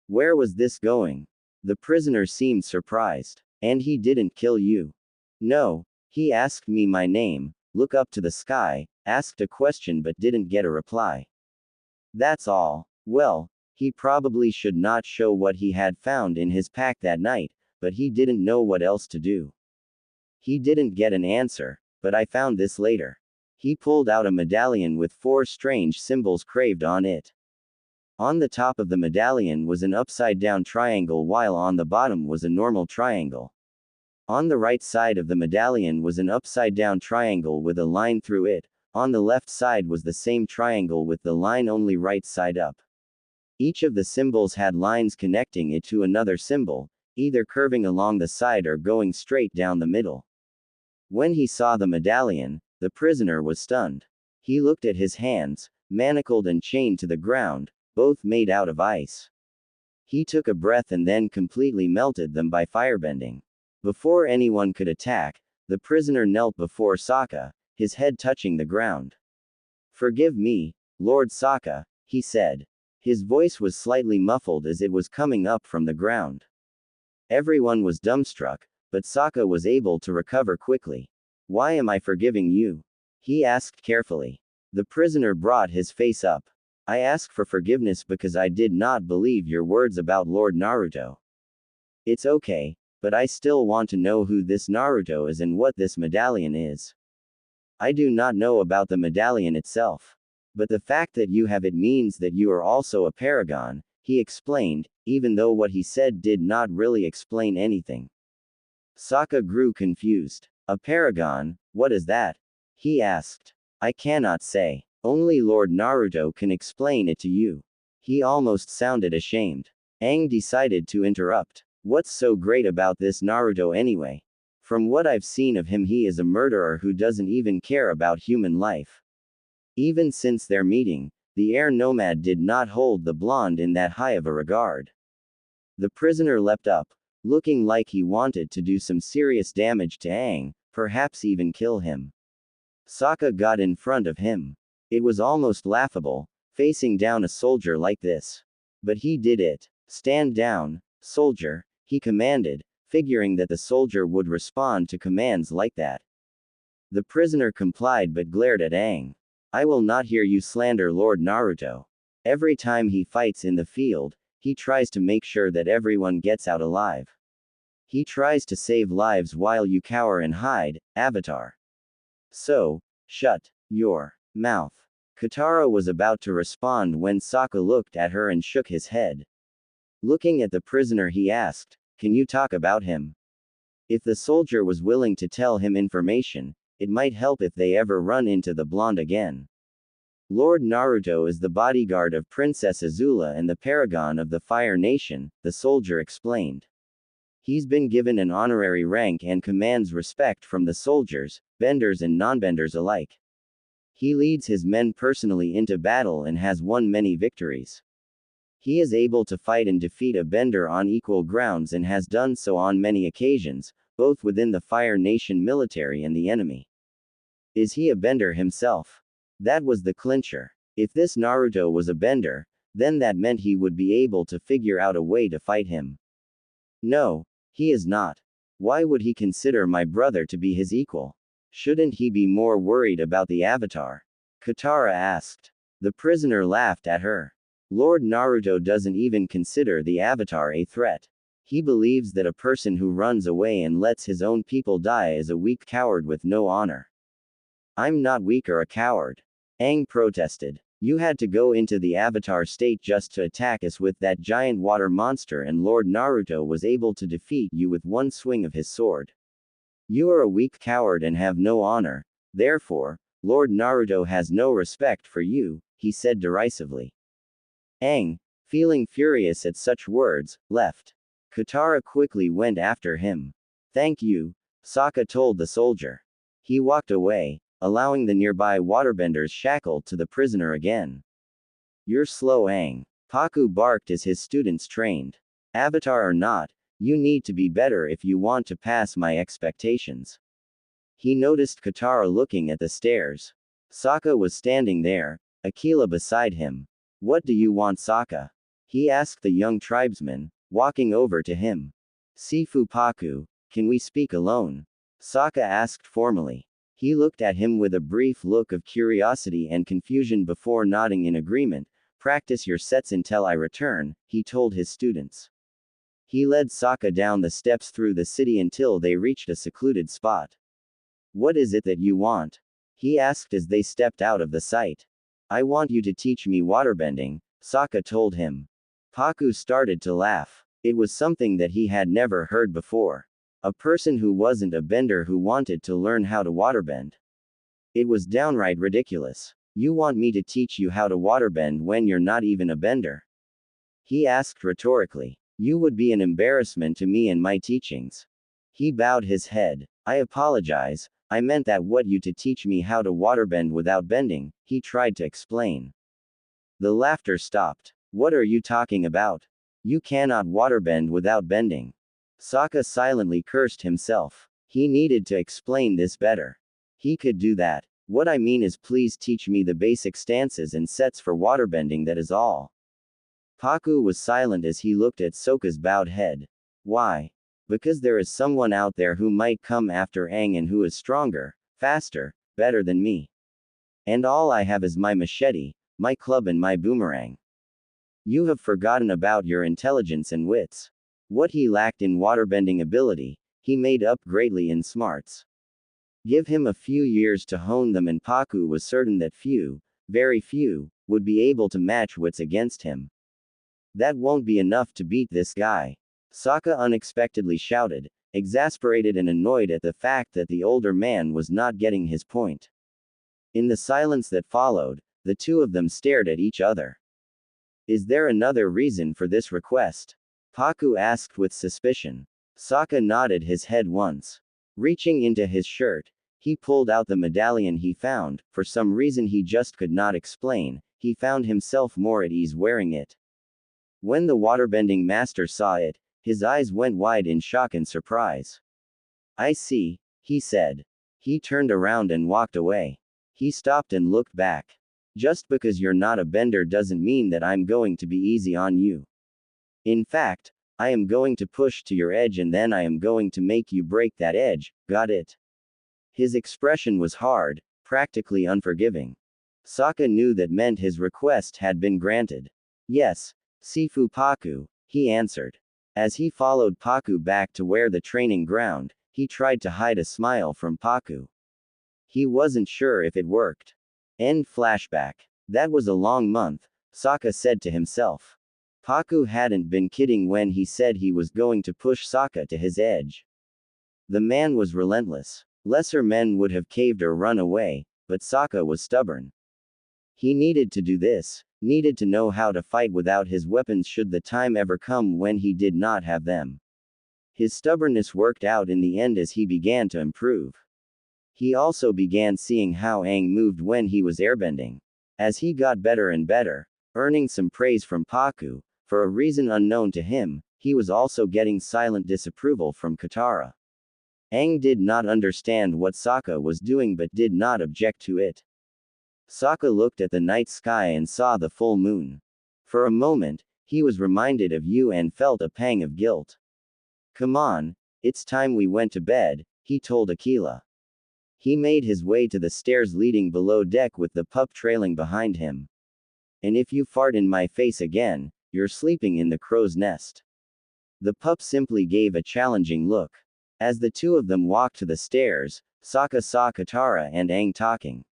Where was this going? The prisoner seemed surprised. And he didn't kill you? No, he asked me my name, looked up to the sky, asked a question but didn't get a reply. That's all. Well, he probably should not show what he had found in his pack that night, but he didn't know what else to do. He didn't get an answer, but I found this later. He pulled out a medallion with 4 strange symbols carved on it. On the top of the medallion was an upside-down triangle while on the bottom was a normal triangle. On the right side of the medallion was an upside-down triangle with a line through it, on the left side was the same triangle with the line only right side up. Each of the symbols had lines connecting it to another symbol, either curving along the side or going straight down the middle. When he saw the medallion, the prisoner was stunned. He looked at his hands, manacled and chained to the ground, both made out of ice. He took a breath and then completely melted them by firebending. Before anyone could attack, the prisoner knelt before Sokka, his head touching the ground. Forgive me, Lord Sokka, he said. His voice was slightly muffled as it was coming up from the ground. Everyone was dumbstruck, but Sokka was able to recover quickly. Why am I forgiving you? He asked carefully. The prisoner brought his face up. I ask for forgiveness because I did not believe your words about Lord Naruto. It's okay, but I still want to know who this Naruto is and what this medallion is. I do not know about the medallion itself. But the fact that you have it means that you are also a paragon, he explained, even though what he said did not really explain anything. Sokka grew confused. A paragon, what is that? He asked. I cannot say. Only Lord Naruto can explain it to you. He almost sounded ashamed. Aang decided to interrupt. What's so great about this Naruto anyway? From what I've seen of him, he is a murderer who doesn't even care about human life. Even since their meeting, the air nomad did not hold the blonde in that high of a regard. The prisoner leapt up, looking like he wanted to do some serious damage to Aang, perhaps even kill him. Sokka got in front of him. It was almost laughable, facing down a soldier like this. But he did it. Stand down, soldier, he commanded, figuring that the soldier would respond to commands like that. The prisoner complied but glared at Aang. I will not hear you slander Lord Naruto. Every time he fights in the field, he tries to make sure that everyone gets out alive. He tries to save lives while you cower and hide, Avatar. So, shut your mouth. Katara was about to respond when Sokka looked at her and shook his head. Looking at the prisoner, he asked, Can you talk about him? If the soldier was willing to tell him information, it might help if they ever run into the blonde again. Lord Naruto is the bodyguard of Princess Azula and the paragon of the Fire Nation, the soldier explained. He's been given an honorary rank and commands respect from the soldiers, benders and non-benders alike. He leads his men personally into battle and has won many victories. He is able to fight and defeat a bender on equal grounds and has done so on many occasions, both within the Fire Nation military and the enemy. Is he a bender himself? That was the clincher. If this Naruto was a bender, then that meant he would be able to figure out a way to fight him. No, he is not. Why would he consider my brother to be his equal? Shouldn't he be more worried about the Avatar? Katara asked. The prisoner laughed at her. Lord Naruto doesn't even consider the Avatar a threat. He believes that a person who runs away and lets his own people die is a weak coward with no honor. I'm not weak or a coward. Aang protested. You had to go into the Avatar state just to attack us with that giant water monster, and Lord Naruto was able to defeat you with one swing of his sword. You are a weak coward and have no honor. Therefore, Lord Naruto has no respect for you, he said derisively. Aang, feeling furious at such words, left. Katara quickly went after him. Thank you, Sokka told the soldier. He walked away, allowing the nearby waterbenders shackled to the prisoner again. You're slow, Aang. Paku barked as his students trained. Avatar or not, you need to be better if you want to pass my expectations. He noticed Katara looking at the stairs. Sokka was standing there, Akila beside him. What do you want, Sokka? He asked the young tribesman, walking over to him. Sifu Paku, can we speak alone? Sokka asked formally. He looked at him with a brief look of curiosity and confusion before nodding in agreement. Practice your sets until I return, he told his students. He led Sokka down the steps through the city until they reached a secluded spot. What is it that you want? He asked as they stepped out of the sight. I want you to teach me waterbending, Sokka told him. Paku started to laugh. It was something that he had never heard before. A person who wasn't a bender who wanted to learn how to waterbend. It was downright ridiculous. You want me to teach you how to waterbend when you're not even a bender? He asked rhetorically. You would be an embarrassment to me and my teachings. He bowed his head. I apologize, I meant that what you to teach me how to waterbend without bending, he tried to explain. The laughter stopped. What are you talking about? You cannot waterbend without bending. Sokka silently cursed himself. He needed to explain this better. He could do that. What I mean is, please teach me the basic stances and sets for waterbending, that is all. Paku was silent as he looked at Sokka's bowed head. Why? Because there is someone out there who might come after Aang and who is stronger, faster, better than me. And all I have is my machete, my club and my boomerang. You have forgotten about your intelligence and wits. What he lacked in waterbending ability, he made up greatly in smarts. Give him a few years to hone them, and Paku was certain that few, very few, would be able to match wits against him. That won't be enough to beat this guy. Sokka unexpectedly shouted, exasperated and annoyed at the fact that the older man was not getting his point. In the silence that followed, the two of them stared at each other. Is there another reason for this request? Paku asked with suspicion. Sokka nodded his head once. Reaching into his shirt, he pulled out the medallion he found. For some reason he just could not explain, he found himself more at ease wearing it. When the waterbending master saw it, his eyes went wide in shock and surprise. I see, he said. He turned around and walked away. He stopped and looked back. Just because you're not a bender doesn't mean that I'm going to be easy on you. In fact, I am going to push to your edge and then I am going to make you break that edge, got it? His expression was hard, practically unforgiving. Sokka knew that meant his request had been granted. Yes, Sifu Paku, he answered. As he followed Paku back to where the training ground, he tried to hide a smile from Paku. He wasn't sure if it worked. End flashback. That was a long month, Sokka said to himself. Paku hadn't been kidding when he said he was going to push Sokka to his edge. The man was relentless. Lesser men would have caved or run away, but Sokka was stubborn. He needed to do this, needed to know how to fight without his weapons should the time ever come when he did not have them. His stubbornness worked out in the end as he began to improve. He also began seeing how Aang moved when he was airbending. As he got better and better, earning some praise from Pakku, for a reason unknown to him, he was also getting silent disapproval from Katara. Aang did not understand what Sokka was doing but did not object to it. Sokka looked at the night sky and saw the full moon. For a moment, he was reminded of you and felt a pang of guilt. Come on, it's time we went to bed, he told Akela. He made his way to the stairs leading below deck with the pup trailing behind him. And if you fart in my face again, you're sleeping in the crow's nest. The pup simply gave a challenging look. As the two of them walked to the stairs, Sokka saw Katara and Aang talking.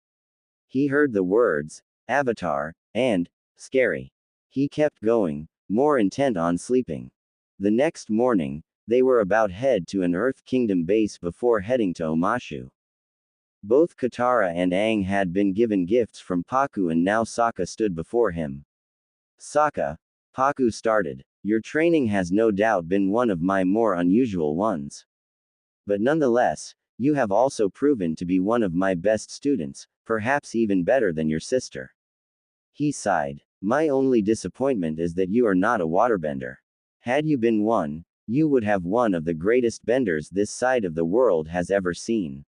He heard the words, Avatar, and, scary. He kept going, more intent on sleeping. The next morning, they were about head to an Earth Kingdom base before heading to Omashu. Both Katara and Aang had been given gifts from Pakku and now Sokka stood before him. Sokka, Pakku started, your training has no doubt been one of my more unusual ones. But nonetheless, you have also proven to be one of my best students, perhaps even better than your sister. He sighed. My only disappointment is that you are not a waterbender. Had you been one, you would have one of the greatest benders this side of the world has ever seen.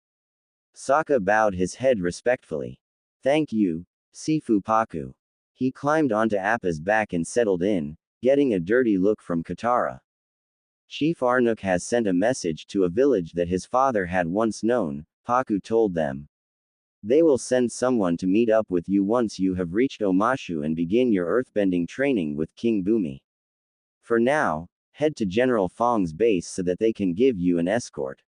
Sokka bowed his head respectfully. Thank you, Sifu Pakku. He climbed onto Appa's back and settled in, getting a dirty look from Katara. Chief Arnook has sent a message to a village that his father had once known, Pakku told them. They will send someone to meet up with you once you have reached Omashu and begin your earthbending training with King Bumi. For now, head to General Fong's base so that they can give you an escort.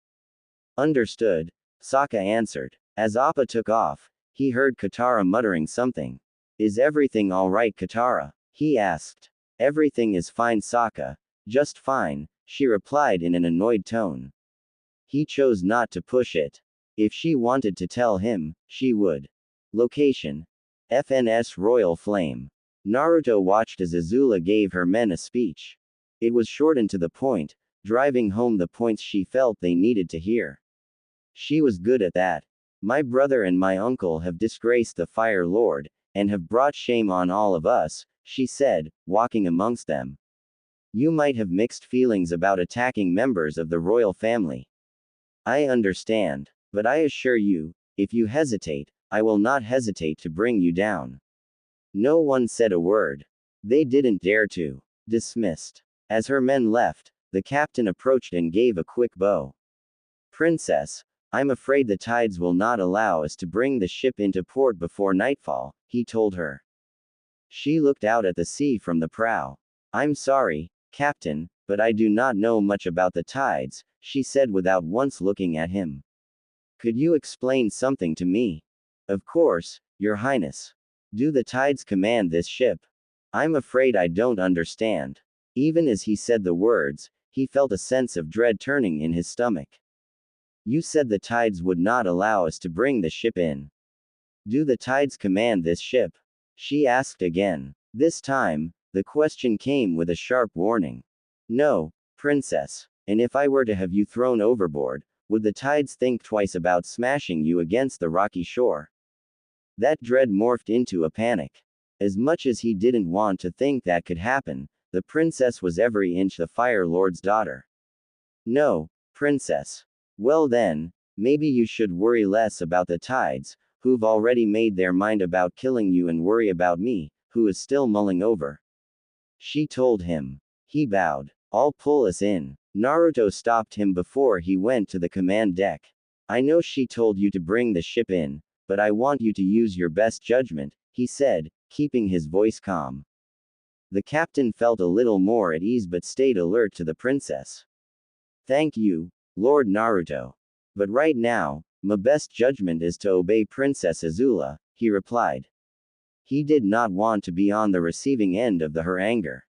Understood, Sokka answered. As Appa took off, he heard Katara muttering something. Is everything alright, Katara? He asked. Everything is fine, Sokka. Just fine, she replied in an annoyed tone. He chose not to push it. If she wanted to tell him, she would. Location: FNS Royal Flame. Naruto watched as Azula gave her men a speech. It was short and to the point, driving home the points she felt they needed to hear. She was good at that. My brother and my uncle have disgraced the Fire Lord, and have brought shame on all of us, she said, walking amongst them. You might have mixed feelings about attacking members of the royal family. I understand, but I assure you, if you hesitate, I will not hesitate to bring you down. No one said a word. They didn't dare to. Dismissed. As her men left, the captain approached and gave a quick bow. Princess, I'm afraid the tides will not allow us to bring the ship into port before nightfall, he told her. She looked out at the sea from the prow. I'm sorry, Captain, but I do not know much about the tides, she said without once looking at him. Could you explain something to me? Of course, Your Highness. Do the tides command this ship? I'm afraid I don't understand. Even as he said the words, he felt a sense of dread turning in his stomach. You said the tides would not allow us to bring the ship in. Do the tides command this ship? She asked again. This time, the question came with a sharp warning. No, Princess. And if I were to have you thrown overboard, would the tides think twice about smashing you against the rocky shore? That dread morphed into a panic. As much as he didn't want to think that could happen, the princess was every inch the Fire Lord's daughter. No, Princess. Well then, maybe you should worry less about the tides, who've already made their mind about killing you, and worry about me, who is still mulling over. She told him. He bowed. I'll pull us in. Naruto stopped him before he went to the command deck. I know she told you to bring the ship in, but I want you to use your best judgment, he said, keeping his voice calm. The captain felt a little more at ease but stayed alert to the princess. Thank you, Lord Naruto. But right now, my best judgment is to obey Princess Azula, he replied. He did not want to be on the receiving end of her anger.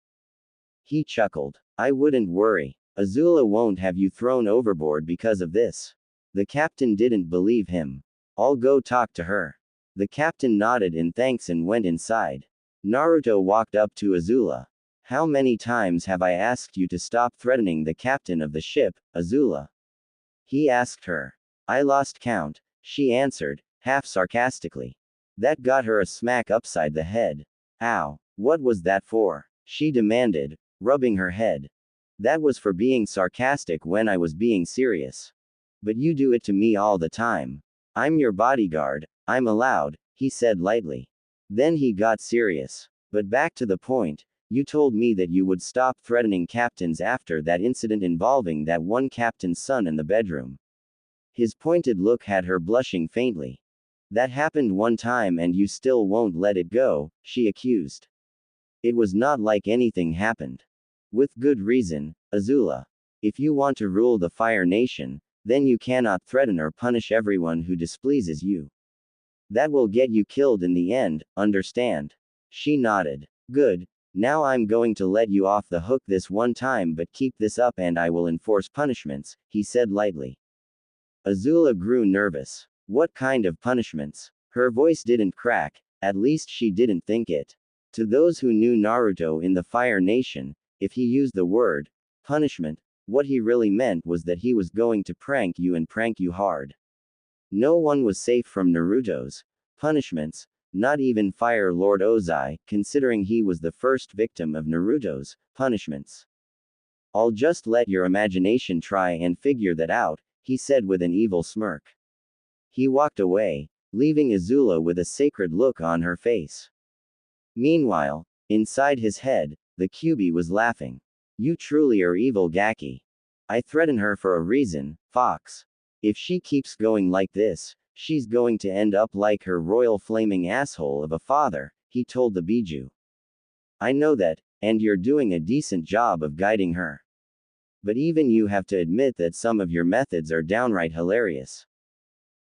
He chuckled. I wouldn't worry. Azula won't have you thrown overboard because of this. The captain didn't believe him. I'll go talk to her. The captain nodded in thanks and went inside. Naruto walked up to Azula. How many times have I asked you to stop threatening the captain of the ship, Azula? He asked her. I lost count, she answered, half sarcastically. That got her a smack upside the head. Ow, what was that for? She demanded, rubbing her head. That was for being sarcastic when I was being serious. But you do it to me all the time. I'm your bodyguard, I'm allowed, he said lightly. Then he got serious. But back to the point, you told me that you would stop threatening captains after that incident involving that one captain's son in the bedroom. His pointed look had her blushing faintly. That happened one time and you still won't let it go, she accused. It was not like anything happened. With good reason, Azula. If you want to rule the Fire Nation, then you cannot threaten or punish everyone who displeases you. That will get you killed in the end, understand? She nodded. Good, now I'm going to let you off the hook this one time, but keep this up and I will enforce punishments, he said lightly. Azula grew nervous. What kind of punishments? Her voice didn't crack, at least she didn't think it. To those who knew Naruto in the Fire Nation, if he used the word punishment, what he really meant was that he was going to prank you and prank you hard. No one was safe from Naruto's punishments, not even Fire Lord Ozai, considering he was the first victim of Naruto's punishments. I'll just let your imagination try and figure that out, he said with an evil smirk. He walked away, leaving Azula with a sacred look on her face. Meanwhile, inside his head, the Kyuubi was laughing. You truly are evil, Gaki. I threaten her for a reason, Fox. If she keeps going like this, she's going to end up like her royal flaming asshole of a father, he told the Biju. I know that, and you're doing a decent job of guiding her. But even you have to admit that some of your methods are downright hilarious.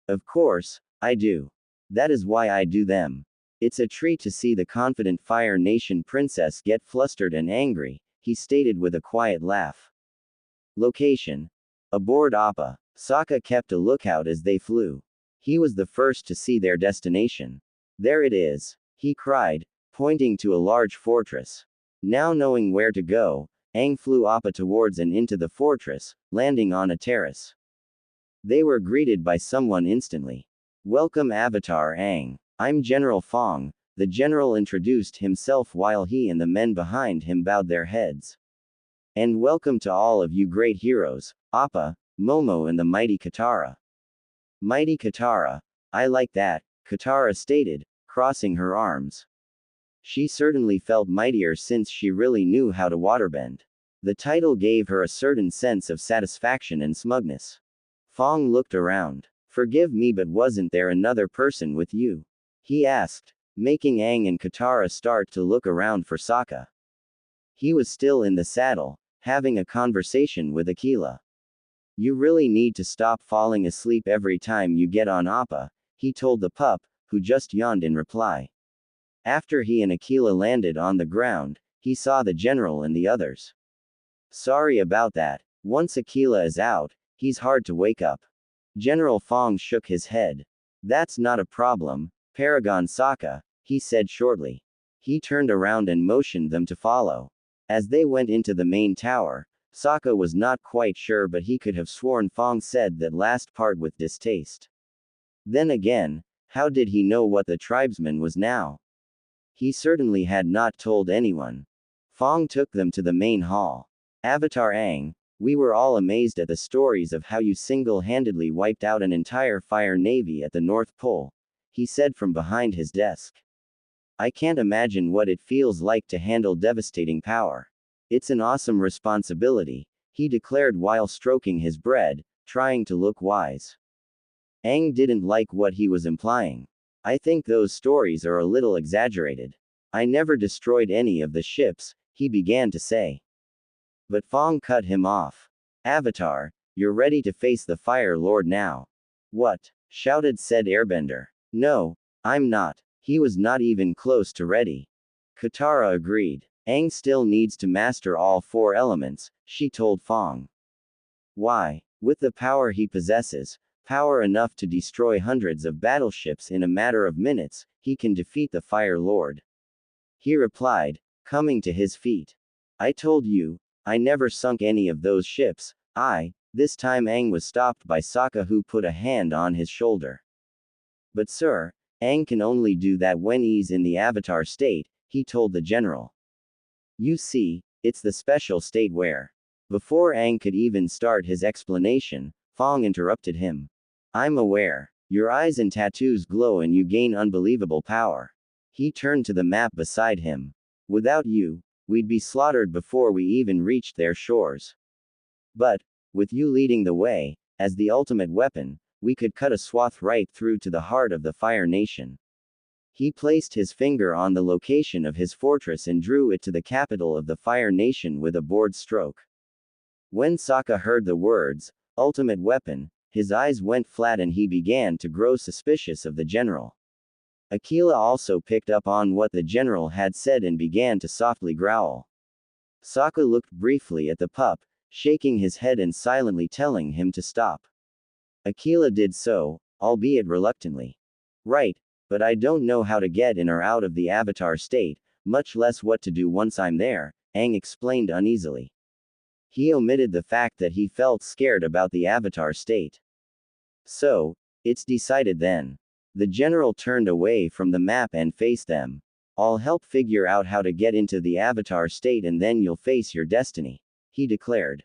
Of course, I do. That is why I do them. It's a treat to see the confident Fire Nation princess get flustered and angry, he stated with a quiet laugh. Location. Aboard Appa, Sokka kept a lookout as they flew. He was the first to see their destination. There it is, he cried, pointing to a large fortress. Now knowing where to go, Aang flew Appa towards and into the fortress, landing on a terrace. They were greeted by someone instantly. Welcome Avatar Aang. I'm General Fong, the general introduced himself while he and the men behind him bowed their heads. And welcome to all of you great heroes, Appa, Momo and the mighty Katara. Mighty Katara, I like that, Katara stated, crossing her arms. She certainly felt mightier since she really knew how to waterbend. The title gave her a certain sense of satisfaction and smugness. Fong looked around. Forgive me, but wasn't there another person with you? He asked, making Aang and Katara start to look around for Sokka. He was still in the saddle, having a conversation with Aquila. You really need to stop falling asleep every time you get on Appa, he told the pup, who just yawned in reply. After he and Aquila landed on the ground, he saw the general and the others. Sorry about that. Once Aquila is out, he's hard to wake up. General Fong shook his head. That's not a problem, Paragon Sokka, he said shortly. He turned around and motioned them to follow. As they went into the main tower, Sokka was not quite sure, but he could have sworn Fong said that last part with distaste. Then again, how did he know what the tribesman was now? He certainly had not told anyone. Fong took them to the main hall. Avatar Aang, we were all amazed at the stories of how you single-handedly wiped out an entire fire navy at the North Pole, he said from behind his desk. I can't imagine what it feels like to handle devastating power. It's an awesome responsibility, he declared while stroking his bread, trying to look wise. Aang didn't like what he was implying. I think those stories are a little exaggerated. I never destroyed any of the ships, he began to say. But Fong cut him off. Avatar, you're ready to face the Fire Lord now. What? Shouted said Airbender. No, I'm not. He was not even close to ready. Katara agreed. Aang still needs to master all four elements, she told Fong. Why? With the power he possesses, Power enough to destroy hundreds of battleships in a matter of minutes, he can defeat the Fire Lord. He replied, coming to his feet. I told you, I never sunk any of those ships. This time Aang was stopped by Sokka, who put a hand on his shoulder. But sir, Aang can only do that when he's in the Avatar state, he told the general. You see, it's the special state where. Before Aang could even start his explanation, Fong interrupted him. I'm aware. Your eyes and tattoos glow and you gain unbelievable power. He turned to the map beside him. Without you, we'd be slaughtered before we even reached their shores. But, with you leading the way, as the ultimate weapon, we could cut a swath right through to the heart of the Fire Nation. He placed his finger on the location of his fortress and drew it to the capital of the Fire Nation with a board stroke. When Sokka heard the words, ultimate weapon, his eyes went flat and he began to grow suspicious of the general. Aquila also picked up on what the general had said and began to softly growl. Sokka looked briefly at the pup, shaking his head and silently telling him to stop. Aquila did so, albeit reluctantly. Right, but I don't know how to get in or out of the Avatar state, much less what to do once I'm there, Aang explained uneasily. He omitted the fact that he felt scared about the Avatar state. So, it's decided then. The general turned away from the map and faced them. I'll help figure out how to get into the Avatar state and then you'll face your destiny, he declared.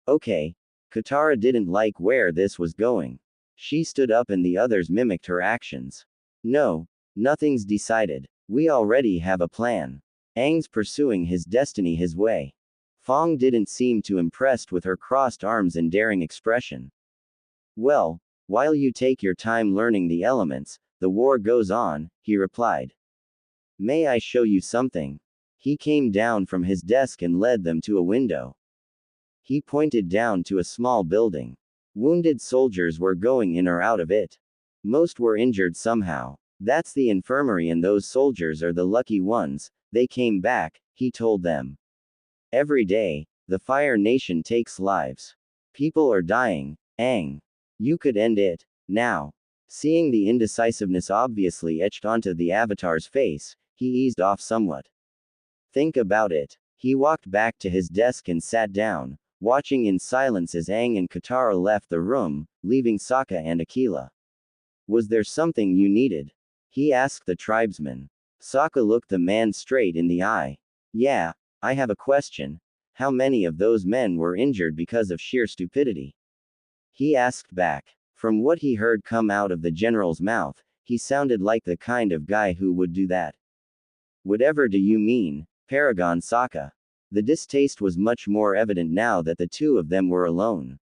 Okay. Katara didn't like where this was going. She stood up and the others mimicked her actions. No, nothing's decided. We already have a plan. Aang's pursuing his destiny his way. Fong didn't seem too impressed with her crossed arms and daring expression. Well, while you take your time learning the elements, the war goes on, he replied. May I show you something? He came down from his desk and led them to a window. He pointed down to a small building. Wounded soldiers were going in or out of it. Most were injured somehow. That's the infirmary and those soldiers are the lucky ones, they came back, he told them. Every day, the Fire Nation takes lives. People are dying, Aang. You could end it, now. Seeing the indecisiveness obviously etched onto the Avatar's face, he eased off somewhat. Think about it. He walked back to his desk and sat down, watching in silence as Aang and Katara left the room, leaving Sokka and Aquila. Was there something you needed? He asked the tribesman. Sokka looked the man straight in the eye. Yeah, I have a question. How many of those men were injured because of sheer stupidity? He asked back. From what he heard come out of the general's mouth, he sounded like the kind of guy who would do that. Whatever do you mean, Paragon Sokka? The distaste was much more evident now that the two of them were alone.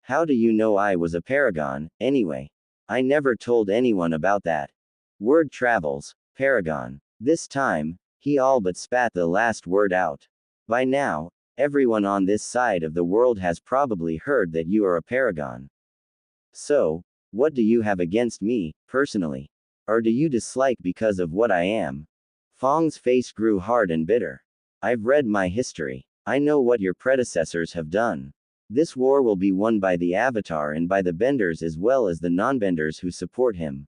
How do you know I was a paragon, anyway? I never told anyone about that. Word travels, paragon. This time, he all but spat the last word out. By now, everyone on this side of the world has probably heard that you are a paragon. So, what do you have against me, personally? Or do you dislike because of what I am? Fong's face grew hard and bitter. I've read my history. I know what your predecessors have done. This war will be won by the Avatar and by the Benders as well as the non-Benders who support him.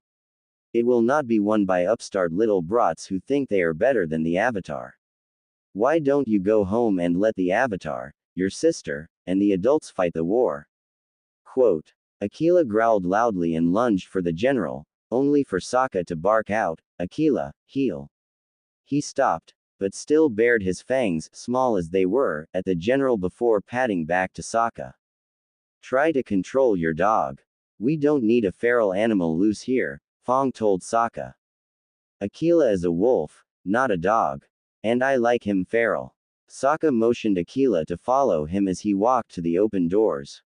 It will not be won by upstart little brats who think they are better than the Avatar. Why don't you go home and let the Avatar, your sister, and the adults fight the war? Quote. Aquila growled loudly and lunged for the general, only for Sokka to bark out, Aquila, heel. He stopped, but still bared his fangs, small as they were, at the general before patting back to Sokka. Try to control your dog. We don't need a feral animal loose here, Fong told Sokka. Aquila is a wolf, not a dog. And I like him feral. Sokka motioned Aquila to follow him as he walked to the open doors.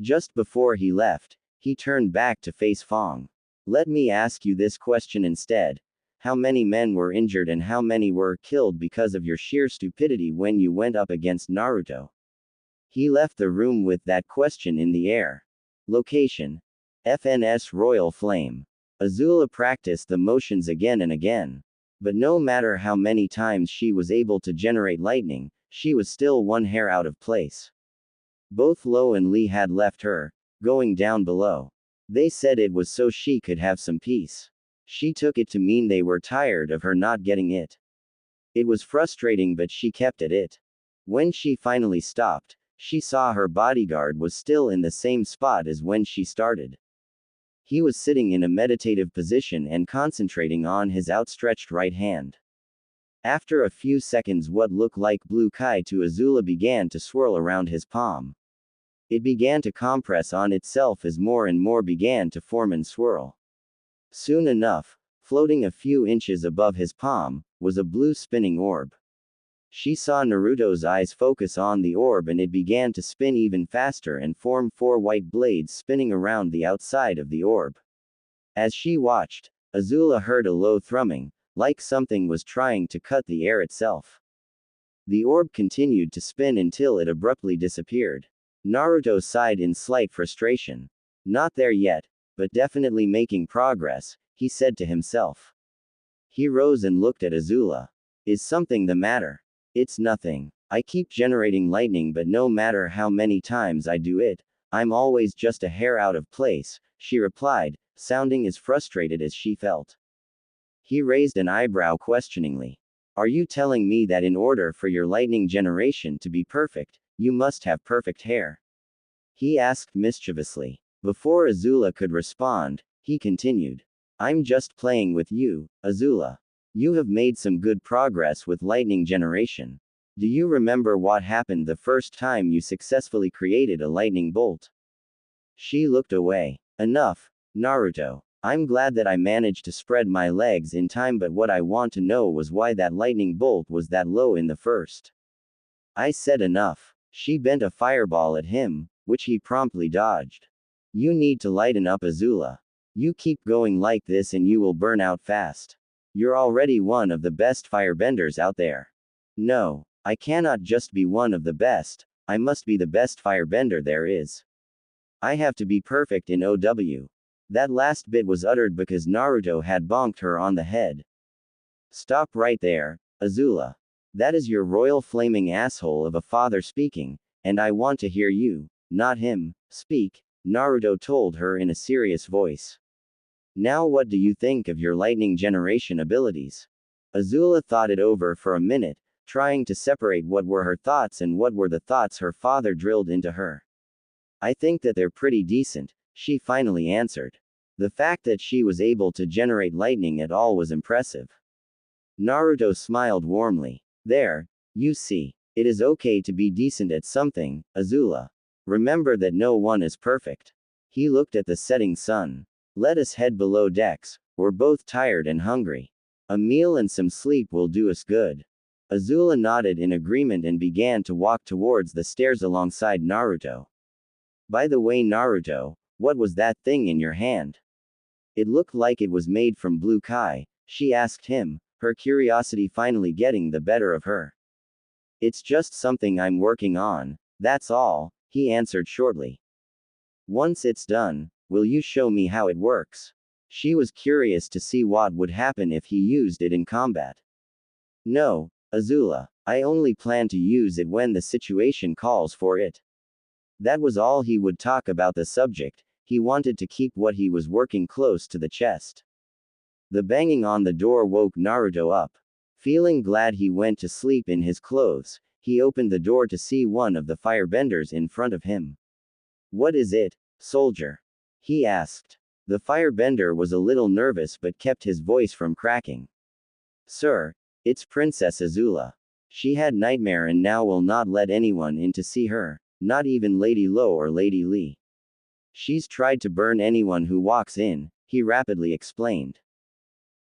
Just before he left, he turned back to face Fong. Let me ask you this question instead. How many men were injured and how many were killed because of your sheer stupidity when you went up against Naruto? He left the room with that question in the air. Location. FNS Royal Flame. Azula practiced the motions again and again. But no matter how many times she was able to generate lightning, she was still one hair out of place. Both Lo and Li had left her, going down below. They said it was so she could have some peace. She took it to mean they were tired of her not getting it. It was frustrating, but she kept at it. When she finally stopped, she saw her bodyguard was still in the same spot as when she started. He was sitting in a meditative position and concentrating on his outstretched right hand. After a few seconds, what looked like blue kai to Azula began to swirl around his palm. It began to compress on itself as more and more began to form and swirl. Soon enough, floating a few inches above his palm, was a blue spinning orb. She saw Naruto's eyes focus on the orb and it began to spin even faster and form 4 white blades spinning around the outside of the orb. As she watched, Azula heard a low thrumming, like something was trying to cut the air itself. The orb continued to spin until it abruptly disappeared. Naruto sighed in slight frustration. Not there yet, but definitely making progress, he said to himself. He rose and looked at Azula. Is something the matter? It's nothing. I keep generating lightning, but no matter how many times I do it, I'm always just a hair out of place, she replied, sounding as frustrated as she felt. He raised an eyebrow questioningly. Are you telling me that in order for your lightning generation to be perfect, you must have perfect hair? He asked mischievously. Before Azula could respond, he continued. I'm just playing with you, Azula. You have made some good progress with lightning generation. Do you remember what happened the first time you successfully created a lightning bolt? She looked away. Enough, Naruto. I'm glad that I managed to spread my legs in time, but what I want to know was why that lightning bolt was that low in the first. I said enough. She bent a fireball at him, which he promptly dodged. You need to lighten up, Azula. You keep going like this and you will burn out fast. You're already one of the best firebenders out there. No, I cannot just be one of the best, I must be the best firebender there is. I have to be perfect in OW. That last bit was uttered because Naruto had bonked her on the head. Stop right there, Azula. That is your royal flaming asshole of a father speaking, and I want to hear you, not him, speak, Naruto told her in a serious voice. Now what do you think of your lightning generation abilities? Azula thought it over for a minute, trying to separate what were her thoughts and what were the thoughts her father drilled into her. I think that they're pretty decent, she finally answered. The fact that she was able to generate lightning at all was impressive. Naruto smiled warmly. There, you see. It is okay to be decent at something, Azula. Remember that no one is perfect. He looked at the setting sun. Let us head below decks, we're both tired and hungry. A meal and some sleep will do us good. Azula nodded in agreement and began to walk towards the stairs alongside Naruto. By the way, Naruto, what was that thing in your hand? It looked like it was made from blue kai, she asked him, her curiosity finally getting the better of her. It's just something I'm working on, that's all, he answered shortly. Once it's done, will you show me how it works? She was curious to see what would happen if he used it in combat. No, Azula, I only plan to use it when the situation calls for it. That was all he would talk about the subject, he wanted to keep what he was working close to the chest. The banging on the door woke Naruto up. Feeling glad he went to sleep in his clothes, he opened the door to see one of the firebenders in front of him. What is it, soldier? He asked. The firebender was a little nervous but kept his voice from cracking. Sir, it's Princess Azula. She had nightmare and now will not let anyone in to see her, not even Lady Lo or Lady Li. She's tried to burn anyone who walks in, he rapidly explained.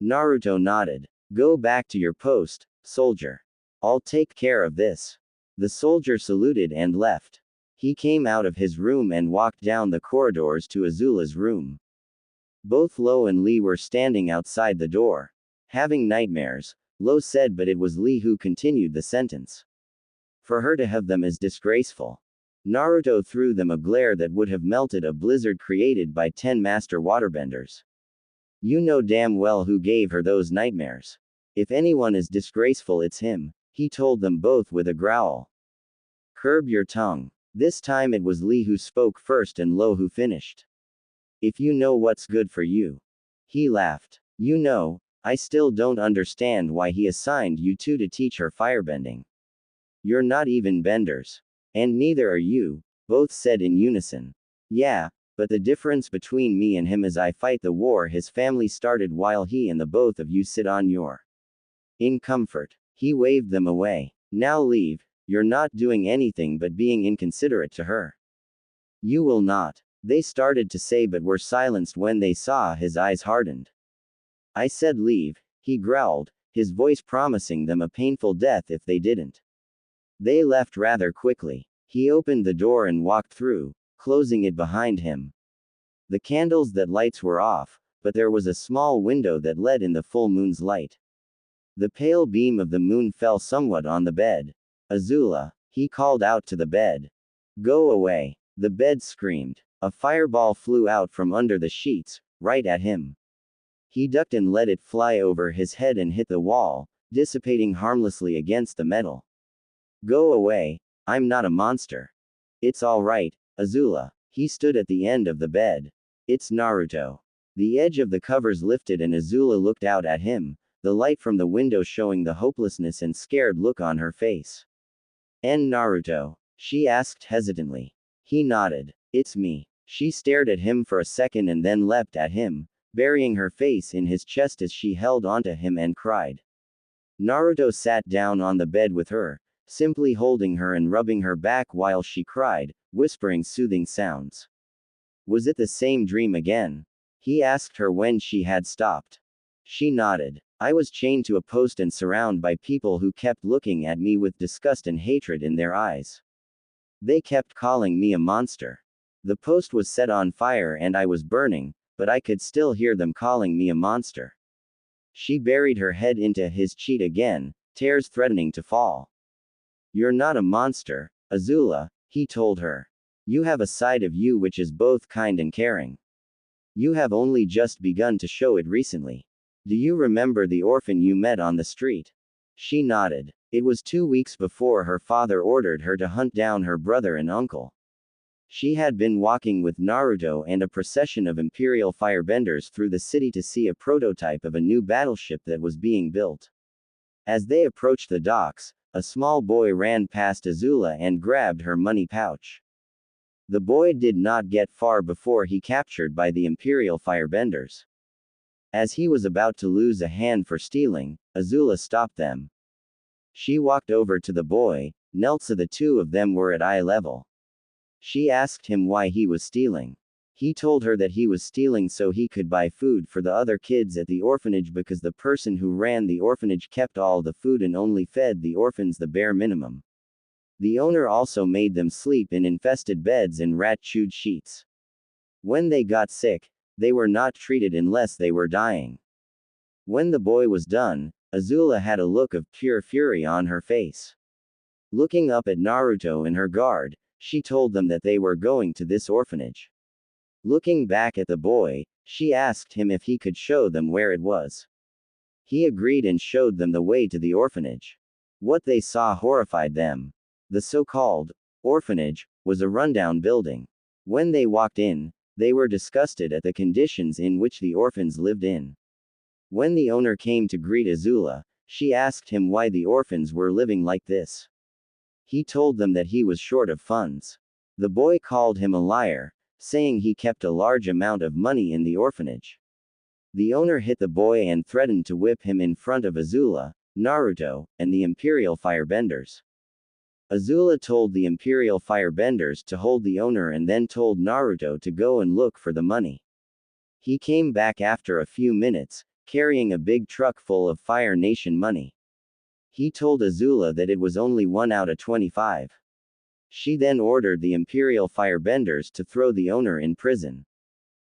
Naruto nodded. Go back to your post, soldier. I'll take care of this. The soldier saluted and left. He came out of his room and walked down the corridors to Azula's room. Both Lo and Li were standing outside the door. Having nightmares, Lo said, but it was Li who continued the sentence. For her to have them is disgraceful. Naruto threw them a glare that would have melted a blizzard created by 10 master waterbenders. You know damn well who gave her those nightmares. If anyone is disgraceful, it's him, he told them both with a growl. Curb your tongue. This time it was Lee who spoke first and Lo who finished. If you know what's good for you. He laughed. You know, I still don't understand why he assigned you two to teach her firebending. You're not even benders. And neither are you, both said in unison. Yeah, but the difference between me and him is I fight the war his family started while he and the both of you sit on your. In comfort. He waved them away. Now leave, you're not doing anything but being inconsiderate to her. You will not. They started to say but were silenced when they saw his eyes hardened. I said leave, he growled, his voice promising them a painful death if they didn't. They left rather quickly. He opened the door and walked through, closing it behind him. The candles that lights were off, but there was a small window that let in the full moon's light. The pale beam of the moon fell somewhat on the bed. Azula, he called out to the bed. Go away. The bed screamed. A fireball flew out from under the sheets, right at him. He ducked and let it fly over his head and hit the wall, dissipating harmlessly against the metal. Go away. I'm not a monster. It's all right, Azula. He stood at the end of the bed. It's Naruto. The edge of the covers lifted and Azula looked out at him, the light from the window showing the hopelessness and scared look on her face. Naruto? She asked hesitantly. He nodded. It's me. She stared at him for a second and then leapt at him, burying her face in his chest as she held onto him and cried. Naruto sat down on the bed with her, simply holding her and rubbing her back while she cried, whispering soothing sounds. Was it the same dream again? He asked her when she had stopped. She nodded. I was chained to a post and surrounded by people who kept looking at me with disgust and hatred in their eyes. They kept calling me a monster. The post was set on fire and I was burning, but I could still hear them calling me a monster. She buried her head into his cheek again, tears threatening to fall. You're not a monster, Azula, he told her. You have a side of you which is both kind and caring. You have only just begun to show it recently. Do you remember the orphan you met on the street? She nodded. It was 2 weeks before her father ordered her to hunt down her brother and uncle. She had been walking with Naruto and a procession of Imperial firebenders through the city to see a prototype of a new battleship that was being built. As they approached the docks, a small boy ran past Azula and grabbed her money pouch. The boy did not get far before he captured by the Imperial firebenders. As he was about to lose a hand for stealing, Azula stopped them. She walked over to the boy, knelt so the two of them were at eye level. She asked him why he was stealing. He told her that he was stealing so he could buy food for the other kids at the orphanage because the person who ran the orphanage kept all the food and only fed the orphans the bare minimum. The owner also made them sleep in infested beds and rat-chewed sheets. When they got sick, they were not treated unless they were dying. When the boy was done, Azula had a look of pure fury on her face. Looking up at Naruto and her guard, she told them that they were going to this orphanage. Looking back at the boy, she asked him if he could show them where it was. He agreed and showed them the way to the orphanage. What they saw horrified them. The so-called orphanage was a rundown building. When they walked in, they were disgusted at the conditions in which the orphans lived in. When the owner came to greet Azula, she asked him why the orphans were living like this. He told them that he was short of funds. The boy called him a liar, saying he kept a large amount of money in the orphanage. The owner hit the boy and threatened to whip him in front of Azula, Naruto, and the Imperial firebenders. Azula told the Imperial firebenders to hold the owner and then told Naruto to go and look for the money. He came back after a few minutes, carrying a big truck full of Fire Nation money. He told Azula that it was only 1 out of 25. She then ordered the Imperial firebenders to throw the owner in prison.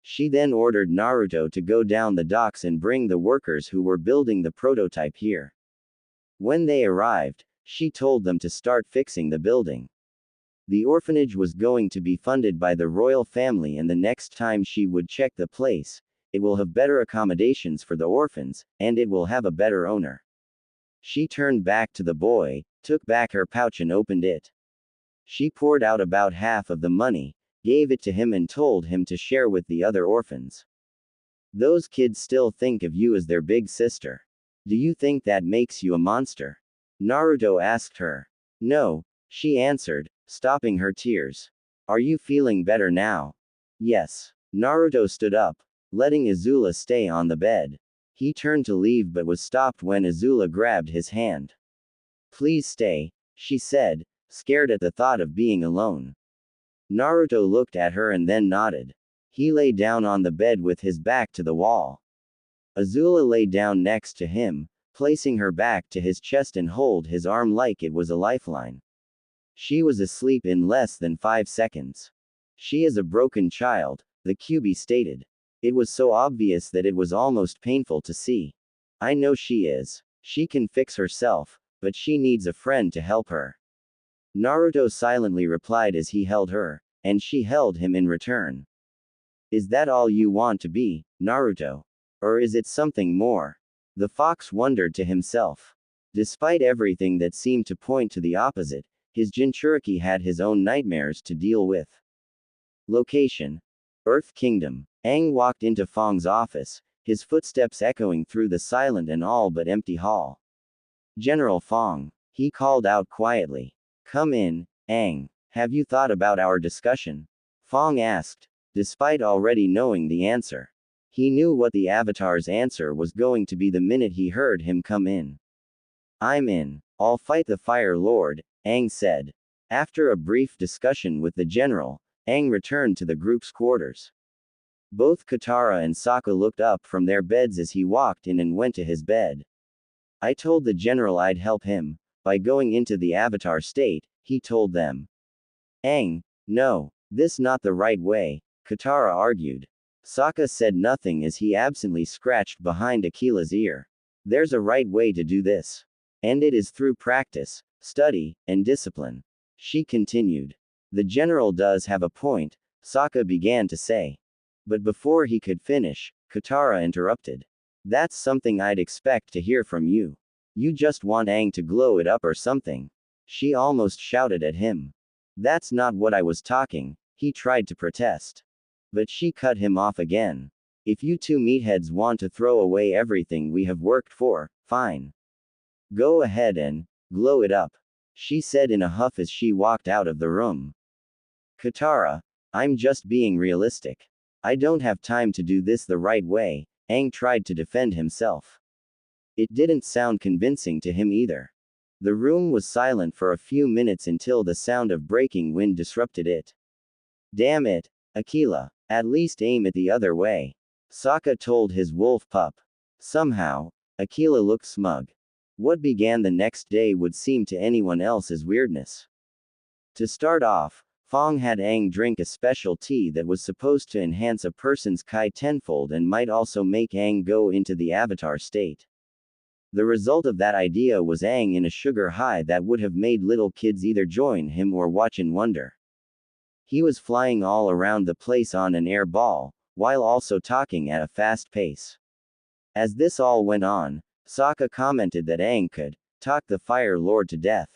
She then ordered Naruto to go down the docks and bring the workers who were building the prototype here. When they arrived, she told them to start fixing the building. The orphanage was going to be funded by the royal family, and the next time she would check the place, it will have better accommodations for the orphans, and it will have a better owner. She turned back to the boy, took back her pouch and opened it. She poured out about half of the money, gave it to him and told him to share with the other orphans. Those kids still think of you as their big sister. Do you think that makes you a monster? Naruto asked her. No, she answered, stopping her tears. Are you feeling better now? Yes. Naruto stood up, letting Azula stay on the bed. He turned to leave but was stopped when Azula grabbed his hand. Please stay, she said, scared at the thought of being alone. Naruto looked at her and then nodded. He lay down on the bed with his back to the wall. Azula lay down next to him, placing her back to his chest and hold his arm like it was a lifeline. She was asleep in less than 5 seconds. She is a broken child, the QB stated. It was so obvious that it was almost painful to see. I know she is. She can fix herself, but she needs a friend to help her. Naruto silently replied as he held her, and she held him in return. Is that all you want to be, Naruto? Or is it something more? The fox wondered to himself. Despite everything that seemed to point to the opposite, his Jinchuriki had his own nightmares to deal with. Location: Earth Kingdom. Aang walked into Fong's office, his footsteps echoing through the silent and all but empty hall. General Fong, he called out quietly. Come in, Aang. Have you thought about our discussion? Fong asked, despite already knowing the answer. He knew what the Avatar's answer was going to be the minute he heard him come in. I'm in. I'll fight the Fire Lord, Aang said. After a brief discussion with the general, Aang returned to the group's quarters. Both Katara and Sokka looked up from their beds as he walked in and went to his bed. I told the general I'd help him, by going into the Avatar state, he told them. Aang, no, this not the right way, Katara argued. Sokka said nothing as he absently scratched behind Akila's ear. There's a right way to do this. And it is through practice, study, and discipline. She continued. The general does have a point, Sokka began to say. But before he could finish, Katara interrupted. That's something I'd expect to hear from you. You just want Aang to glow it up or something. She almost shouted at him. That's not what I was talking, he tried to protest. But she cut him off again. If you two meatheads want to throw away everything we have worked for, fine. Go ahead and glow it up, she said in a huff as she walked out of the room. Katara, I'm just being realistic. I don't have time to do this the right way, Aang tried to defend himself. It didn't sound convincing to him either. The room was silent for a few minutes until the sound of breaking wind disrupted it. Damn it, Akila, at least aim it the other way, Sokka told his wolf pup. Somehow, Akila looked smug. What began the next day would seem to anyone else as weirdness. To start off, Fong had Aang drink a special tea that was supposed to enhance a person's Kai tenfold and might also make Aang go into the Avatar state. The result of that idea was Aang in a sugar high that would have made little kids either join him or watch in wonder. He was flying all around the place on an air ball, while also talking at a fast pace. As this all went on, Sokka commented that Aang could talk the Fire Lord to death.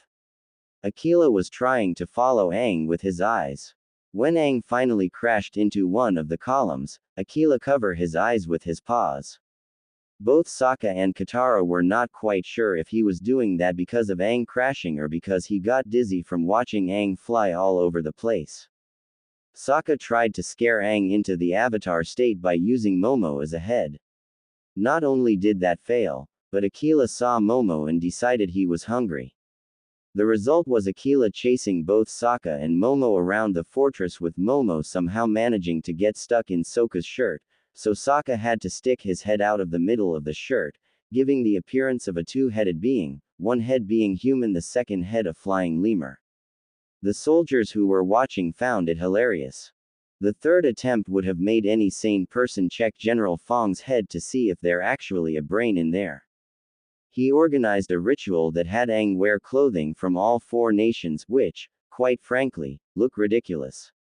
Akila was trying to follow Aang with his eyes. When Aang finally crashed into one of the columns, Akila covered his eyes with his paws. Both Sokka and Katara were not quite sure if he was doing that because of Aang crashing or because he got dizzy from watching Aang fly all over the place. Sokka tried to scare Aang into the Avatar state by using Momo as a head. Not only did that fail, but Akila saw Momo and decided he was hungry. The result was Akila chasing both Sokka and Momo around the fortress with Momo somehow managing to get stuck in Sokka's shirt, so Sokka had to stick his head out of the middle of the shirt, giving the appearance of a two-headed being, one head being human, the second head a flying lemur. The soldiers who were watching found it hilarious. The third attempt would have made any sane person check General Fong's head to see if there's actually a brain in there. He organized a ritual that had Aang wear clothing from all 4 nations which, quite frankly, look ridiculous.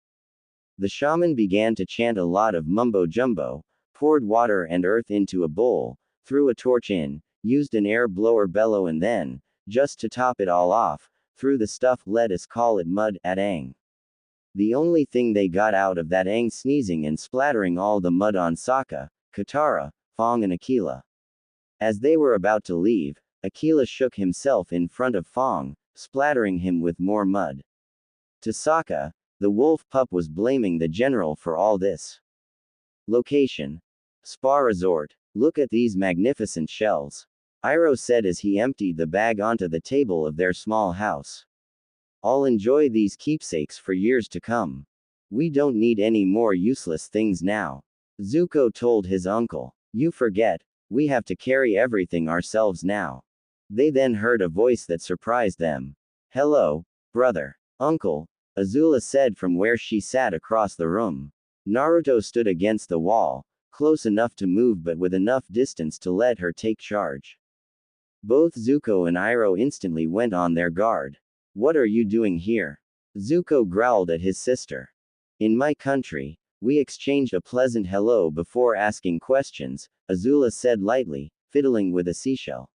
The shaman began to chant a lot of mumbo-jumbo, poured water and earth into a bowl, threw a torch in, used an air blower bellow and then, just to top it all off, threw the stuffed lettuce, call it mud, at Aang. The only thing they got out of that, Aang sneezing and splattering all the mud on Sokka, Katara, Fong and Aquila. As they were about to leave, Aquila shook himself in front of Fong, splattering him with more mud. To Sokka, the wolf pup was blaming the general for all this. Location: Spa Resort. Look at these magnificent shells, Iroh said as he emptied the bag onto the table of their small house. I'll enjoy these keepsakes for years to come. We don't need any more useless things now, Zuko told his uncle. You forget, we have to carry everything ourselves now. They then heard a voice that surprised them. Hello, brother. Uncle, Azula said from where she sat across the room. Naruto stood against the wall, close enough to move but with enough distance to let her take charge. Both Zuko and Iroh instantly went on their guard. What are you doing here? Zuko growled at his sister. In my country, we exchanged a pleasant hello before asking questions, Azula said lightly, fiddling with a seashell.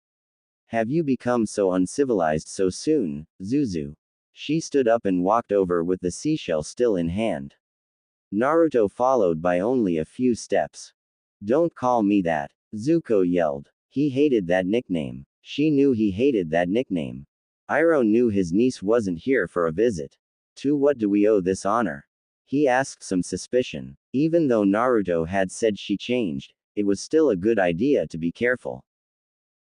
Have you become so uncivilized so soon, Zuzu? She stood up and walked over with the seashell still in hand. Naruto followed by only a few steps. Don't call me that, Zuko yelled. He hated that nickname. She knew he hated that nickname. Iroh knew his niece wasn't here for a visit. To what do we owe this honor? He asked some suspicion. Even though Naruto had said she changed, it was still a good idea to be careful.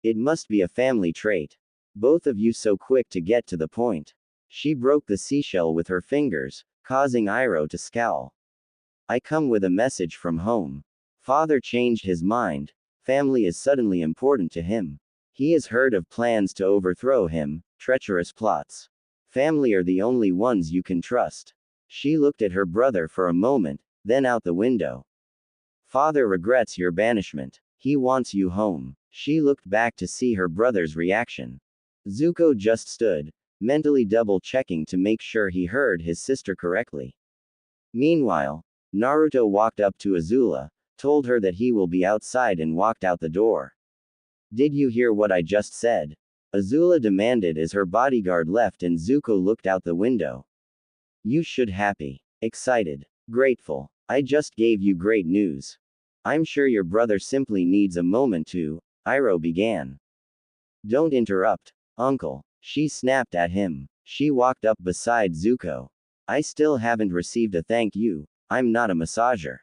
It must be a family trait. Both of you so quick to get to the point. She broke the seashell with her fingers, causing Iroh to scowl. I come with a message from home. Father changed his mind. Family is suddenly important to him. He has heard of plans to overthrow him, treacherous plots. Family are the only ones you can trust. She looked at her brother for a moment, then out the window. Father regrets your banishment. He wants you home. She looked back to see her brother's reaction. Zuko just stood, mentally double-checking to make sure he heard his sister correctly. Meanwhile, Naruto walked up to Azula, told her that he will be outside and walked out the door. Did you hear what I just said? Azula demanded as her bodyguard left and Zuko looked out the window. You should happy, excited, grateful. I just gave you great news. I'm sure your brother simply needs a moment to, Iroh began. Don't interrupt, uncle, she snapped at him. She walked up beside Zuko. I still haven't received a thank you. I'm not a massager.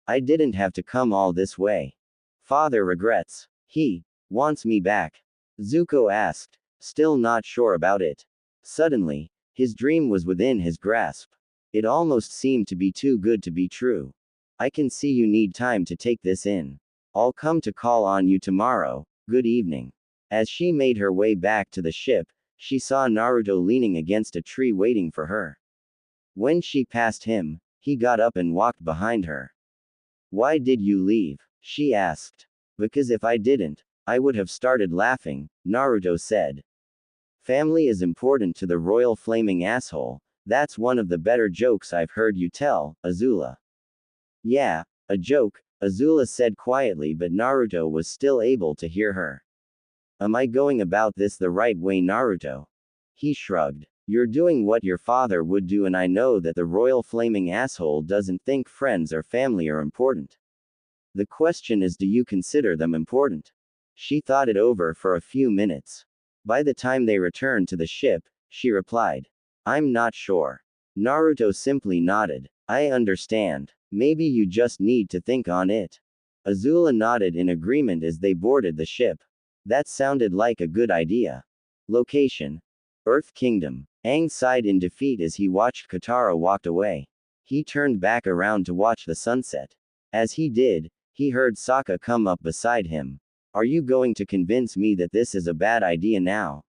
I didn't have to come all this way. Father regrets. He wants me back. Zuko asked, still not sure about it. Suddenly, his dream was within his grasp. It almost seemed to be too good to be true. I can see you need time to take this in. I'll come to call on you tomorrow. Good evening. As she made her way back to the ship, she saw Naruto leaning against a tree waiting for her. When she passed him, he got up and walked behind her. Why did you leave? She asked. Because if I didn't, I would have started laughing, Naruto said. Family is important to the royal flaming asshole. That's one of the better jokes I've heard you tell, Azula. Yeah, a joke, Azula said quietly, but Naruto was still able to hear her. Am I going about this the right way, Naruto? He shrugged. You're doing what your father would do, and I know that the royal flaming asshole doesn't think friends or family are important. The question is, do you consider them important? She thought it over for a few minutes. By the time they returned to the ship, she replied, I'm not sure. Naruto simply nodded. I understand. Maybe you just need to think on it. Azula nodded in agreement as they boarded the ship. That sounded like a good idea. Location: Earth Kingdom. Aang sighed in defeat as he watched Katara walk away. He turned back around to watch the sunset. As he did, he heard Sokka come up beside him. Are you going to convince me that this is a bad idea now?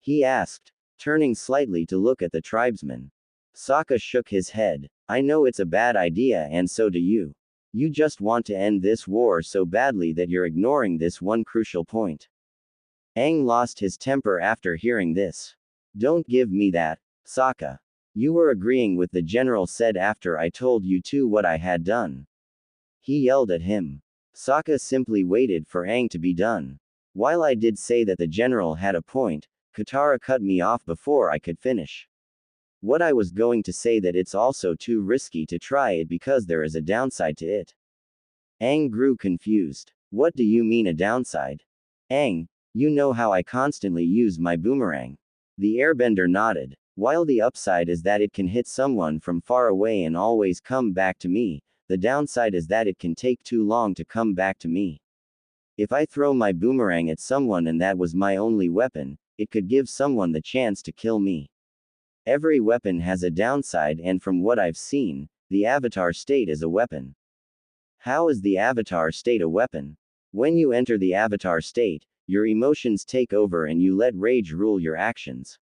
He asked, turning slightly to look at the tribesman. Sokka shook his head. I know it's a bad idea, and so do you. You just want to end this war so badly that you're ignoring this one crucial point. Aang lost his temper after hearing this. Don't give me that, Sokka. You were agreeing with the general said after I told you to what I had done. He yelled at him. Sokka simply waited for Aang to be done. While I did say that the general had a point, Katara cut me off before I could finish. What I was going to say that it's also too risky to try it because there is a downside to it. Aang grew confused. What do you mean a downside? Aang, you know how I constantly use my boomerang. The airbender nodded. While the upside is that it can hit someone from far away and always come back to me, the downside is that it can take too long to come back to me. If I throw my boomerang at someone and that was my only weapon, it could give someone the chance to kill me. Every weapon has a downside, and from what I've seen, the avatar state is a weapon. How is the avatar state a weapon? When you enter the avatar state, your emotions take over and you let rage rule your actions.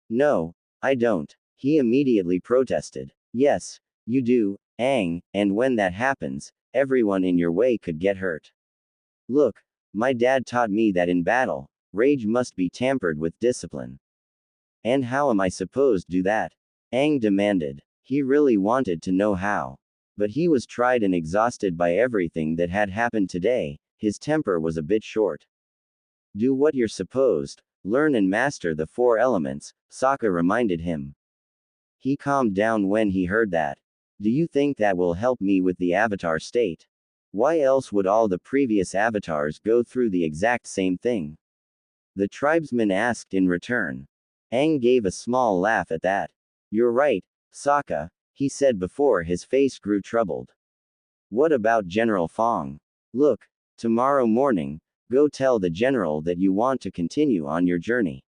No, I don't. He immediately protested. Yes, you do, Aang, and when that happens, everyone in your way could get hurt. Look, my dad taught me that in battle, rage must be tempered with discipline. And how am I supposed to do that? Aang demanded. He really wanted to know how. But he was tried and exhausted by everything that had happened today, his temper was a bit short. Do what you're supposed, learn and master the 4 elements, Sokka reminded him. He calmed down when he heard that. Do you think that will help me with the avatar state? Why else would all the previous avatars go through the exact same thing? The tribesman asked in return. Aang gave a small laugh at that. You're right, Sokka, he said before his face grew troubled. What about General Fong? Look, tomorrow morning, go tell the general that you want to continue on your journey.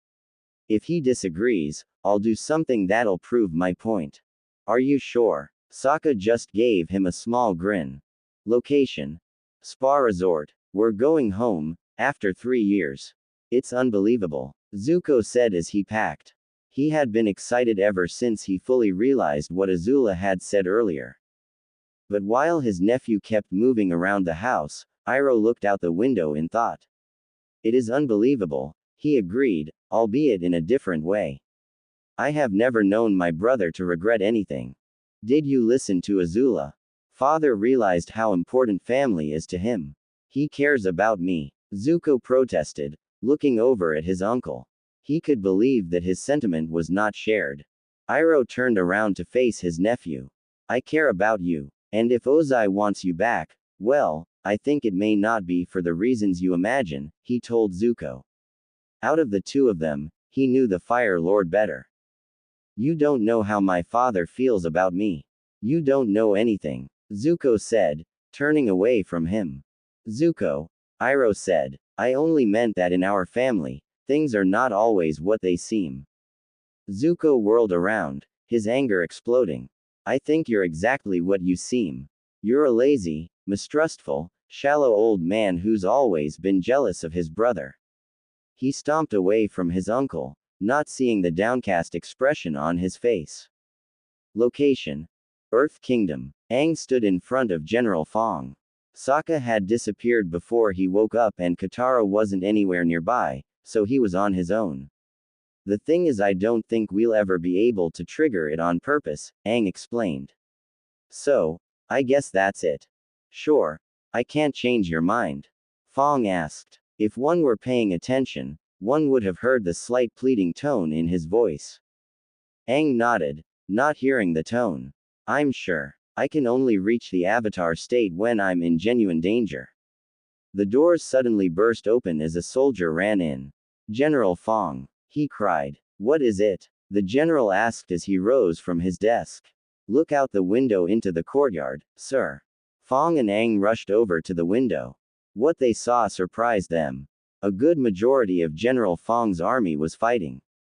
If he disagrees, I'll do something that'll prove my point. Are you sure? Sokka just gave him a small grin. Location: Spa Resort. We're going home, after 3 years. It's unbelievable, Zuko said as he packed. He had been excited ever since he fully realized what Azula had said earlier. But while his nephew kept moving around the house, Iroh looked out the window in thought. It is unbelievable, he agreed, albeit in a different way. I have never known my brother to regret anything. Did you listen to Azula? Father realized how important family is to him. He cares about me, Zuko protested, looking over at his uncle. He could believe that his sentiment was not shared. Iroh turned around to face his nephew. I care about you, and if Ozai wants you back, well, I think it may not be for the reasons you imagine, he told Zuko. Out of the 2 of them, he knew the Fire Lord better. You don't know how my father feels about me. You don't know anything, Zuko said, turning away from him. Zuko, Iroh said, I only meant that in our family, things are not always what they seem. Zuko whirled around, his anger exploding. I think you're exactly what you seem. You're a lazy, mistrustful, shallow old man who's always been jealous of his brother. He stomped away from his uncle, not seeing the downcast expression on his face. Location: Earth Kingdom. Aang stood in front of General Fong. Sokka had disappeared before he woke up and Katara wasn't anywhere nearby, so he was on his own. The thing is, I don't think we'll ever be able to trigger it on purpose, Aang explained. So, I guess that's it. Sure. I can't change your mind. Fong asked. If one were paying attention, one would have heard the slight pleading tone in his voice. Aang nodded, not hearing the tone. I'm sure. I can only reach the avatar state when I'm in genuine danger. The doors suddenly burst open as a soldier ran in. General Fong, he cried. What is it? The general asked as he rose from his desk. Look out the window into the courtyard, sir. Fong and Aang rushed over to the window. What they saw surprised them. A good majority of General Fong's army was fighting.